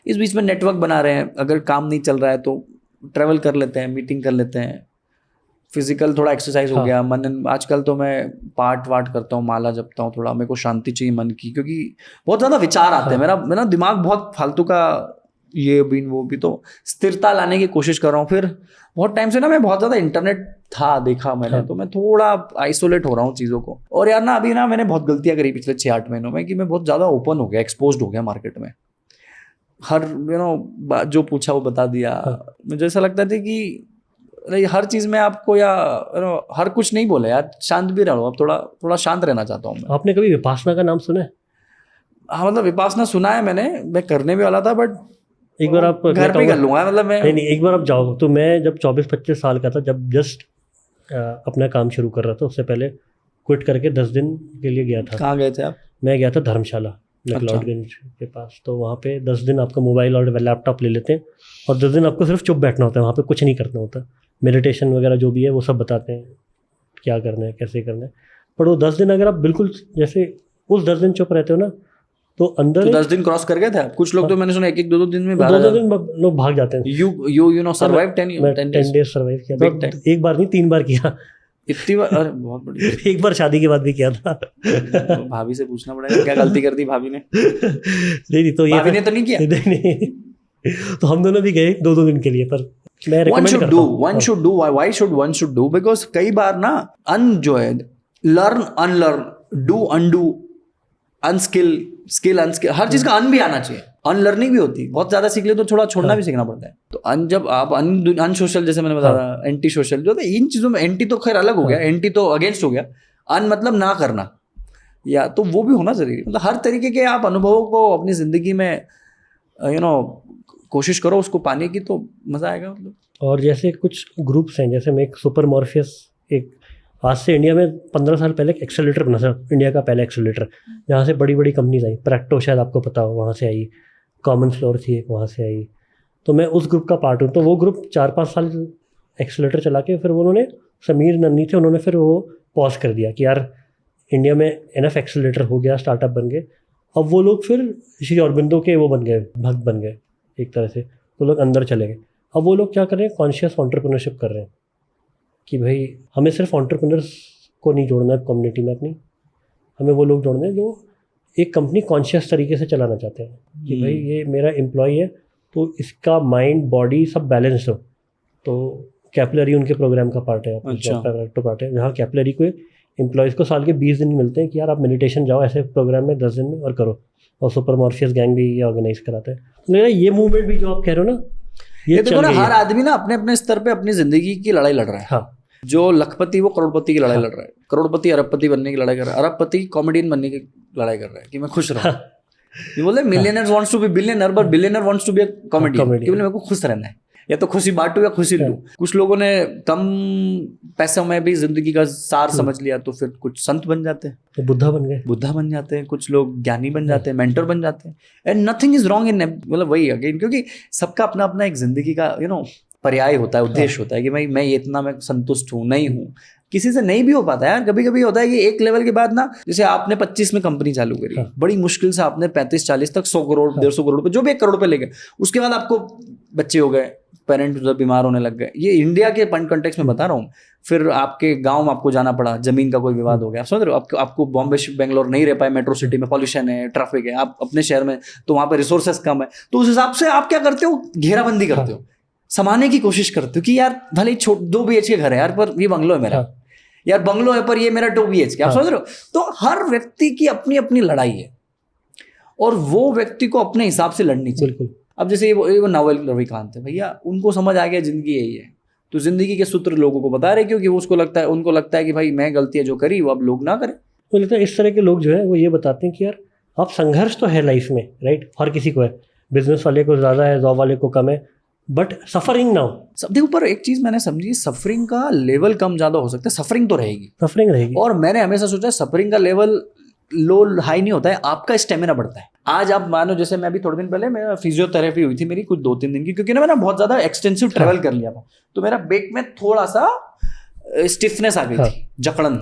इस बीच में नेटवर्क बना रहे हैं। अगर काम नहीं चल रहा है तो ट्रैवल कर लेते हैं, मीटिंग कर लेते हैं, फिजिकल थोड़ा एक्सरसाइज हो गया, मन। आजकल तो मैं पाठ वाट करता हूँ, माला जपता हूँ, थोड़ा मेरे को शांति चाहिए मन की, क्योंकि बहुत ज़्यादा विचार आते हैं। मेरा दिमाग बहुत फालतू का, ये भी वो भी, तो स्थिरता लाने की कोशिश कर रहा हूँ। फिर बहुत टाइम से ना मैं बहुत ज़्यादा इंटरनेट था देखा मैंने, तो मैं थोड़ा आइसोलेट हो रहा हूँ चीज़ों को। और यार ना अभी ना मैंने बहुत गलतियाँ करी पिछले 6-8 महीनों में, कि मैं बहुत ज़्यादा ओपन हो गया, एक्सपोज्ड हो गया मार्केट में। हर जो पूछा वो बता दिया। मुझे ऐसा लगता था कि हर चीज़ में आपको, या हर कुछ नहीं बोले यार, शांत भी रहो। अब थोड़ा शांत रहना चाहता हूँ मैं। आपने कभी विपासना का नाम सुना है? हाँ, मतलब विपासना सुना है मैंने, मैं करने भी वाला था, बट एक बार आप घर पे कर लूंगा, मतलब मैं नहीं, एक बार आप जाओ। तो मैं जब 24-25 साल का था, जब जस्ट अपना काम शुरू कर रहा था, उससे पहले क्विट करके 10 दिन के लिए गया था। कहाँ गए थे आप? मैं गया था धर्मशाला, मैक्लोडगंज के पास। तो वहाँ पे 10 दिन आपका मोबाइल और लैपटॉप ले लेते हैं, और 10 दिन आपको सिर्फ चुप बैठना होता है, वहाँ पे कुछ नहीं करना होता। मेडिटेशन वगैरह जो भी है वो सब बताते हैं, क्या करना है, कैसे करना है। पर वो 10 दिन अगर आप बिल्कुल जैसे उस 10 दिन चुप रहते हो ना, तो अंदर तो 10 दिन क्रॉस कर गए थे आप? कुछ लोग तो मैंने सुना 1-1, 2-2 दिन में 2 दिन लोग भाग जाते हैं। यू सर्वाइव 10 डेज सर्वाइव किया था। एक बार नहीं, 3 बार किया। इतनी बार? अरे बहुत बढ़िया। एक बार शादी के बाद भी किया था। भाभी से पूछना पड़ेगा क्या गलती कर दी भाभी ने। नहीं, तो ये भाभी ने तो नहीं किया। नहीं, तो हम दोनों भी गए 2-2 दिन के लिए। पर मैं one should do why should one should do, because कई बार ना जो है learn unlearn, do undo, unskill skill unskill, हर चीज का अन भी आना चाहिए। अनलर्निंग भी होती है, बहुत ज्यादा सीख ले तो थोड़ा छोड़ना भी सीखना पड़ता है। तो जब आप अनसोशल, जैसे मैंने बताया, एंटी सोशल जो था, इन चीजों में एंटी तो खैर अलग हो गया, एंटी तो अगेंस्ट हो गया। अन मतलब ना करना, या तो वो भी होना जरूरी है। मतलब हर तरीके के आप अनुभवों को अपनी ज़िंदगी में कोशिश करो उसको पाने की, तो मज़ा आएगा मतलब। और जैसे कुछ ग्रुप्स हैं, जैसे मैं एक सुपर मॉर्फियस, एक आज से इंडिया में 15 साल पहले एक एक्सेलेरेटर बना था, इंडिया का पहला एक्सेलेरेटर, जहाँ से बड़ी बड़ी कंपनीज आई। प्रैक्टो शायद आपको पता हो, वहाँ से आई। कॉमन फ्लोर थी एक, वहाँ से आई। तो मैं उस ग्रुप का पार्ट हूँ। तो वो ग्रुप 4-5 साल एक्सेलेरेटर चला के फिर उन्होंने, समीर नन्नी थे, उन्होंने फिर वो पॉज कर दिया कि यार इंडिया में एनएफ एक्सेलेरेटर हो गया, स्टार्टअप बन गए। अब वो लोग फिर श्री अरबिंदो के वो बन गए, भक्त बन गए एक तरह से। वो लोग अंदर चले गए। अब वो लोग क्या कर रहे हैं, कॉन्शियस एंटरप्रेन्योरशिप कर रहे हैं कि भाई हमें सिर्फ एंटरप्रेन्योर्स को नहीं जोड़ना है कम्युनिटी में अपनी, हमें वो लोग जोड़ने हैं जो एक कंपनी कॉन्शियस तरीके से चलाना चाहते हैं कि भाई ये मेरा एम्प्लॉय है तो इसका माइंड बॉडी सब बैलेंस हो। तो कैपिलरी उनके प्रोग्राम का पार्ट है, तो पार्ट है, जहाँ कैपिलरी को एम्प्लॉयज़ को साल के 20 दिन मिलते हैं कि यार आप मेडिटेशन जाओ ऐसे प्रोग्राम में 10 दिन में और करो। और सुपर मॉर्फियस गैंग भी ये ऑर्गेनाइज कराता है। तो मेरा ये मूवमेंट भी जो आप कह रहे हो ना, ये देखो ना, हर आदमी ना अपने अपने स्तर पे अपनी जिंदगी की लड़ाई लड़ रहा है। हाँ, जो लखपति वो करोड़पति की लड़ाई हाँ, लड़ रहा है, करोड़पति अरबपति बनने की लड़ाई कर रहा है, अरबपति कॉमेडियन बनने की लड़ाई कर रहा है कि मैं खुश रहूं। ये बोलते millionaires wants to be billionaire but billionaire wants to be a comedian, कि बोले मेरे को खुश रहना है, या तो खुशी बांटू या खुशी लूं। कुछ लोगों ने कम पैसों में भी जिंदगी का सार समझ लिया तो फिर कुछ संत बन जाते हैं, तो बुद्धा बन जाते हैं, कुछ लोग ज्ञानी बन जाते हैं, मेंटर बन जाते हैं। And nothing is wrong in, मतलब वही अगेन, क्योंकि सबका अपना अपना एक जिंदगी का पर्याय होता है, उद्देश्य होता है कि भाई मैं इतना मैं संतुष्ट हूँ नहीं हूँ। किसी से नहीं भी हो पाता है यार। कभी कभी होता है कि एक लेवल के बाद ना, जैसे आपने 25 में कंपनी चालू करी, बड़ी मुश्किल से आपने 35-40 तक 100 करोड़ 150 करोड़ पे, जो भी 1 करोड़ पे ले गए, उसके बाद आपको बच्चे हो गए, पेरेंट बीमार होने लग गए। ये इंडिया के कॉन्टेक्स्ट में बता रहा हूँ। फिर आपके गांव में आपको जाना पड़ा, जमीन का कोई विवाद हो गया, आप समझ रहे हो, आपको बॉम्बे बेंगलोर नहीं रह पाए, मेट्रो सिटी में पॉल्यूशन है, ट्रैफिक है, आप अपने शहर में तो वहाँ पे रिसोर्सेस कम है, तो उस हिसाब से आप क्या करते हो, घेराबंदी करते हो, समाने की कोशिश करते हो कि यार भले 2 BHK घर है यार, पर ये बंगलो है मेरा, यार बंगलो है पर ये मेरा 2 BHK, आप समझ रहे हो। तो हर व्यक्ति की अपनी अपनी लड़ाई है और वो व्यक्ति को अपने हिसाब से लड़नी चाहिए। अब जैसे वो नावल रविकांत है भैया, उनको समझ आ गया जिंदगी यही है, तो जिंदगी के सूत्र लोगों को बता रहे, क्योंकि उनको लगता है कि भाई मैं गलतियां जो करी वो अब लोग ना करें। तो लगता है इस तरह के लोग जो है वो ये बताते हैं कि यार आप संघर्ष तो है लाइफ में, राइट, हर किसी को है, बिजनेस वाले को ज़्यादा है, जॉब वाले को कम है, बट सफरिंग ना हो। सबके ऊपर एक चीज मैंने समझी, सफरिंग का लेवल कम ज्यादा हो सकता है, सफरिंग तो रहेगी। और मैंने हमेशा सोचा सफरिंग का लेवल लो हाई नहीं होता है, आपका स्टेमिना बढ़ता है। आज आप मानो, जैसे मैं अभी थोड़े दिन पहले मेरा फिजियोथेरेपी हुई थी मेरी कुछ 2-3 दिन की, क्योंकि ना मैंने बहुत ज्यादा एक्सटेंसिव ट्रेवल कर लिया था, तो मेरा बैक में थोड़ा सा स्टिफनेस आ गई थी, जकड़न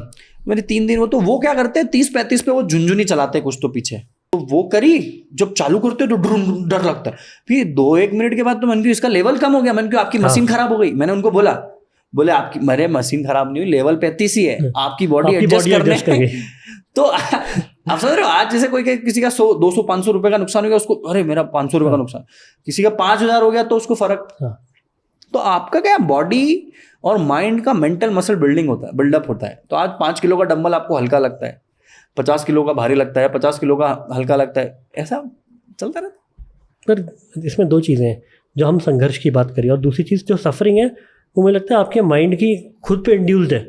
मेरी 3 दिन। तो वो क्या करते हैं 30-35 पे वो झुंझुनी चलाते हैं कुछ तो पीछे, तो वो करी, जब चालू करते तो डर लगता है। फिर 2-1 मिनट के बाद तो मैंने कहा इसका लेवल कम हो गया, मैंने कहा आपकी मशीन खराब हो गई। मैंने उनको बोले आपकी, मेरे मशीन खराब नहीं हुई, लेवल 35 ही है, आपकी बॉडी एडजस्ट करने। तो आप समझ रहे हो, आज जैसे कोई किसी का 100-200-500 रुपए का नुकसान हो गया, उसको अरे मेरा 500 रुपए का नुकसान, किसी का 5000 हो गया तो उसको फर्क। तो आपका क्या बॉडी और माइंड का मेंटल मसल बिल्डअप होता है। तो आज 5 किलो का डंबल आपको हल्का लगता है, 50 किलो का भारी लगता है, 50 किलो का हल्का लगता है, ऐसा चलता रहता। पर इसमें 2 चीज़ें हैं, जो हम संघर्ष की बात करें, और दूसरी चीज़ जो सफरिंग है वो मुझे लगता है आपके माइंड की खुद पे इंड्यूस्ड है।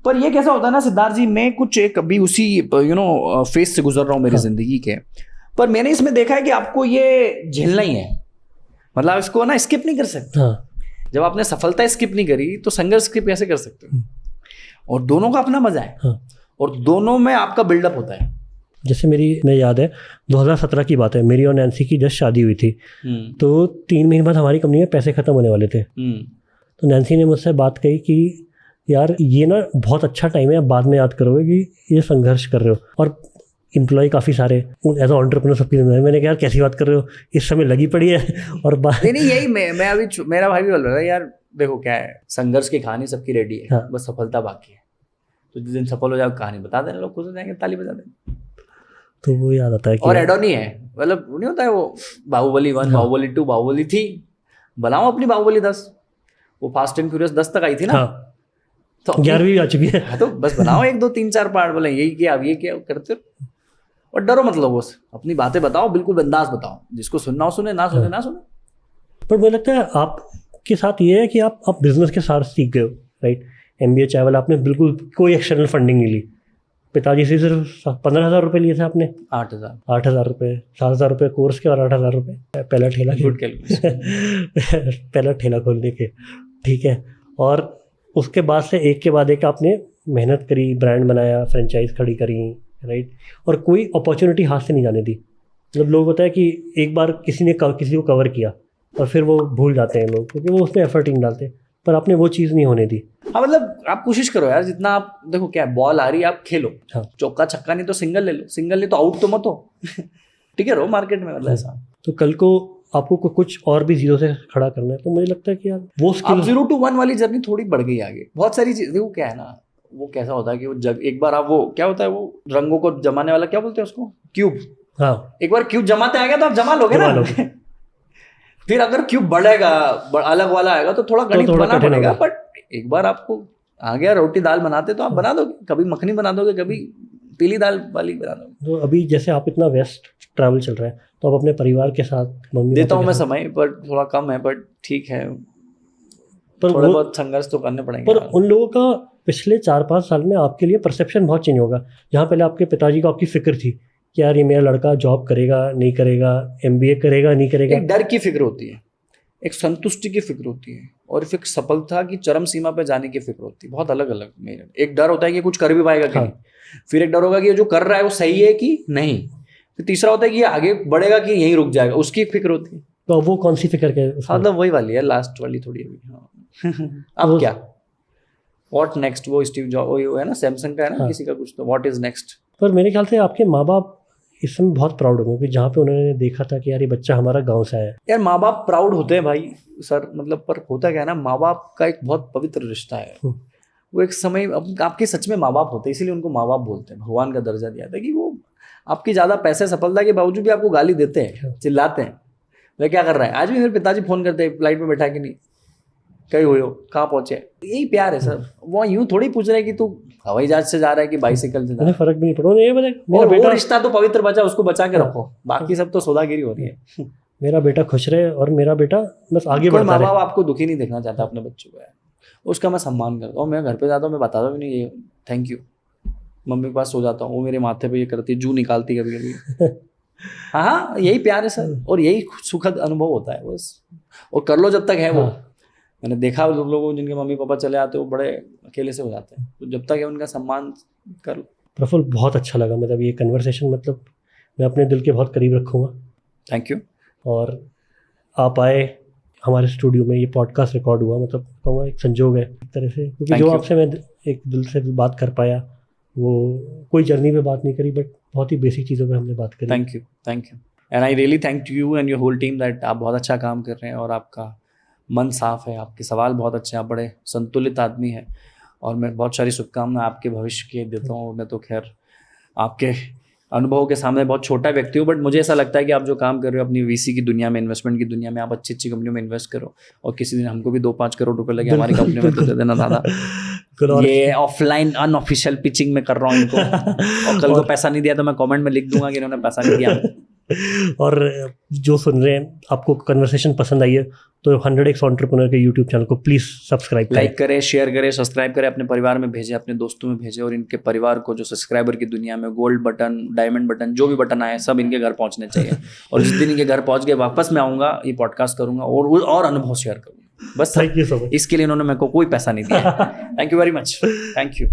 पर ये कैसा होता है ना सिद्धार्थ जी, मैं कुछ एक अभी उसी फेस से गुजर रहा हूँ मेरी जिंदगी के, पर मैंने इसमें देखा है कि आपको ये झेलना ही है, मतलब इसको ना स्किप नहीं कर सकते। जब आपने सफलता स्किप नहीं करी तो संघर्ष स्किप कैसे कर सकते हो। और दोनों का अपना मजा है, और दोनों में आपका बिल्डअप होता है। जैसे मैं याद है 2017 की बात है, मेरी और नैन्सी की जस्ट शादी हुई थी, तो 3 महीने बाद हमारी कंपनी में पैसे खत्म होने वाले थे। तो नैन्सी ने मुझसे बात कही कि यार ये ना बहुत अच्छा टाइम है, आप बाद में याद करोगे कि ये संघर्ष कर रहे हो, और एम्प्लॉय काफ़ी सारे एज ए एंटरप्रेन्योर सबकी। मैंने कहा यार कैसी बात कर रहे हो, इस समय लगी पड़ी है। और नहीं यही मैं अभी मेरा भाई भी बोल रहा है यार देखो क्या है, संघर्ष की कहानी सबकी रेडी है, बस सफलता बाकी है। तो जिस दिन सफल हो जाए कहानी बता देना, लोग खुश हो जाएंगे, ताली बजा देंगे। तो वो याद आता है कि और एडोनी है, मतलब नहीं होता है वो बाहुबली 1, बाहुबली 2, बाहुबली 3, बनाओ अपनी बाहुबली 10, वो फास्ट एंड फ्यूरियस 10 तक आई थी ना, तो 11वीं आ चुकी है। तो बस बनाओ 1-2-3-4 पार्ट, बोले यही किया अब ये किया करते हो, और डरो मत लोगों से, अपनी बातें बताओ, बिल्कुल बिंदास बताओ, जिसको सुनना हो सुने, ना सुने ना सुने। पर मुझे लगता है आपके साथ ये है कि आप बिजनेस के साथ सीख गए हो, राइट। MBA चाय वाला आपने बिल्कुल कोई एक्सटर्नल फंडिंग नहीं ली, पिताजी से सिर्फ 15,000 रुपये लिए थे आपने? 8,000। 8,000 रुपये, 7,000 रुपये कोर्स के और 8,000 रुपये पहला ठेला गुड कैलकुलेशन। पहला ठेला खोलने के, ठीक है। और उसके बाद से एक के बाद एक आपने मेहनत करी, ब्रांड बनाया, फ्रेंचाइज खड़ी करी, राइट। और कोई अपॉर्चुनिटी हाथ से नहीं जाने दी। मतलब लोग होता है कि एक बार किसी को कवर किया और फिर वो भूल जाते हैं लोग, क्योंकि वो उसमें एफर्ट ही नहीं डालते, पर आपने वो चीज़ नहीं होने दी। हाँ मतलब आप कोशिश करो यार, जितना आप देखो क्या बॉल आ रही है आप खेलो। हाँ। चौका छक्का नहीं तो सिंगल ले लो, सिंगल नहीं तो आउट तो मत हो। ठीक है, रहो मार्केट में, मतलब ऐसा। तो कल को आपको कुछ और भी जीरो से खड़ा करना है, तो मुझे लगता है कि यार वो अब स्किल 0 to 1 वाली जर्नी थोड़ी बढ़ गई आगे। बहुत सारी चीज देखो क्या है ना, वो कैसा होता है कि वो एक बार आप वो क्या होता है, वो रंगों को जमाने वाला क्या बोलते हैं उसको, क्यूब। हाँ, एक बार क्यूब जमाते आ गया तो आप जमा लोगे जमा ना। लोगे। फिर अगर क्यूब बढ़ेगा, अलग वाला आएगा तो थोड़ा गणित थोड़ा बनाना कठिन पड़ेगा। होगा। बट एक बार आपको आ गया, रोटी दाल बनाते तो आप बना दोगे, कभी मखनी बना दोगे, कभी पीली दाल वाली बना दोगे। तो अभी जैसे आप इतना वेस्ट ट्रैवल चल रहा है, तो आप अपने परिवार के साथ, मम्मी देता पापा हूँ के मैं साथ- समय, पर थोड़ा कम है, बट ठीक है, पर थोड़ा वो- बहुत संघर्ष तो करने पड़ेंगे पर यार। उन लोगों का पिछले 4-5 साल में आपके लिए परसेप्शन बहुत चेंज होगा। जहाँ पहले आपके पिताजी को आपकी फिक्र थी कि यार ये मेरा लड़का जॉब करेगा नहीं करेगा, MBA करेगा नहीं करेगा, एक डर की फिक्र होती है, एक संतुष्टि की फिक्र होती है, और फिर सफलता की चरम सीमा पे जाने की फिक्र होती है। बहुत अलग अलग मेरे, एक डर होता है कि कुछ कर भी पाएगा कि हाँ। नहीं, फिर एक डर होगा कि ये जो कर रहा है वो सही है कि नहीं, फिर तीसरा होता है कि ये आगे बढ़ेगा कि यहीं रुक जाएगा, उसकी एक फिक्र होती है। तो अब वो कौन सी फिक्र के उसमें? मतलब वही वाली है, लास्ट वाली थोड़ी अभी। हाँ। अब क्या, व्हाट नेक्स्ट, वो स्टीव जॉब वो है ना, सैमसंग का है ना, हाँ। किसी का कुछ, तो व्हाट इज नेक्स्ट। पर मेरे ख्याल से आपके माँ बाप इस समय बहुत प्राउड होंगे कि जहाँ पे उन्होंने देखा था कि यार ये बच्चा हमारा गांव से आया है। यार माँ बाप प्राउड होते हैं भाई सर, मतलब पर होता क्या है ना, माँ बाप का एक बहुत पवित्र रिश्ता है। वो एक समय आपके सच में माँ बाप होते हैं, इसीलिए उनको माँ बाप बोलते हैं, भगवान का दर्जा दिया था कि वो आपकी ज़्यादा पैसे सफलता के बावजूद भी आपको गाली देते हैं, चिल्लाते हैं, वे क्या कर रहा है। आज भी मेरे पिताजी फोन करते हैं, फ्लाइट में बैठा कि नहीं, कहीं हुए हो, कहाँ पहुंचे। यही प्यार है सर। वो यूं थोड़ी पूछ रहे हैं कि तू हवाई जहाज से जा रहा है कि बाइसिकल से जा रहा उन्हें है। फर्क भी नहीं पड़ा। उन्हें ये पता है, मेरा और वो बेटा रिश्ता तो पवित्र बचा, उसको बचा के रखो, बाकी सब तो सौदागिरी हो रही है। मेरा बेटा खुश रहे और मेरा बेटा बस आगे कोई बढ़ता माँ रहे। बाप आपको दुखी नहीं देखना चाहता अपने बच्चों को यार, उसका मैं सम्मान करता हूँ। मैं घर पे जाता हूँ, मैं बताता भी नहीं ये थैंक यू, मम्मी के पास सो जाता हूँ, वो मेरे माथे पे ये करती है, जू निकालती कभी कभी। हाँ हाँ, यही प्यार है सर, और यही सुखद अनुभव होता है बस। और कर लो जब तक है वो। हाँ। मैंने देखा लोग लोगों जिनके मम्मी पापा चले आते हैं, वो बड़े अकेले से हो जाते हैं, तो जब तक है उनका सम्मान कर लो। प्रफुल्ल, बहुत अच्छा लगा, मतलब ये कन्वर्सेशन, मतलब मैं अपने दिल के बहुत करीब रखूँगा। Thank you. और आप आए हमारे स्टूडियो में, ये पॉडकास्ट रिकॉर्ड हुआ, मतलब कहूँगा एक संजोग है एक तरह से, क्योंकि Thank जो you. आपसे मैं एक दिल से बात कर पाया, वो कोई जर्नी पे बात नहीं करी, बट बहुत ही बेसिक चीज़ों पे हमने बात करी। Thank you and I really thank you and your whole team that आप बहुत अच्छा काम कर रहे हैं, और आपका मन साफ है, आपके सवाल बहुत अच्छे हैं, आप बड़े संतुलित आदमी हैं, और मैं बहुत सारी शुभकामनाएं आपके भविष्य के देता हूँ। मैं तो खैर आपके अनुभव के सामने बहुत छोटा व्यक्ति हूँ, बट मुझे ऐसा लगता है कि आप जो काम कर रहे हो अपनी VC की दुनिया में, इन्वेस्टमेंट की दुनिया में, आप अच्छी अच्छी कंपनियों में इन्वेस्ट करो, और किसी दिन हमको भी 2-5 करोड़ रुपए लगे हमारी कंपनी में तो दे देना दादा। ये ऑफलाइन अनऑफिशियल पिचिंग में कर रहा हूँ इनको, और कल को पैसा नहीं दिया तो मैं कमेंट में लिख दूंगा कि इन्होंने पैसा नहीं दिया। और जो सुन रहे हैं, आपको कन्वर्सेशन पसंद आई है तो 100x एंटरप्रेन्योर के यूट्यूब चैनल को प्लीज़ सब्सक्राइब करें, लाइक करें, शेयर करें, सब्सक्राइब करें, अपने परिवार में भेजें, अपने दोस्तों में भेजें, और इनके परिवार को जो सब्सक्राइबर की दुनिया में गोल्ड बटन, डायमंड बटन, जो भी बटन आए सब इनके घर पहुंचने चाहिए। और जिस दिन इनके घर पहुंच गए वापस मैं आऊँगा, ये पॉडकास्ट करूँगा और अनुभव शेयर करूँगा। बस थैंक यू सो मच। इसके लिए इन्होंने मेरे को कोई पैसा नहीं दिया। Thank you very much, thank you.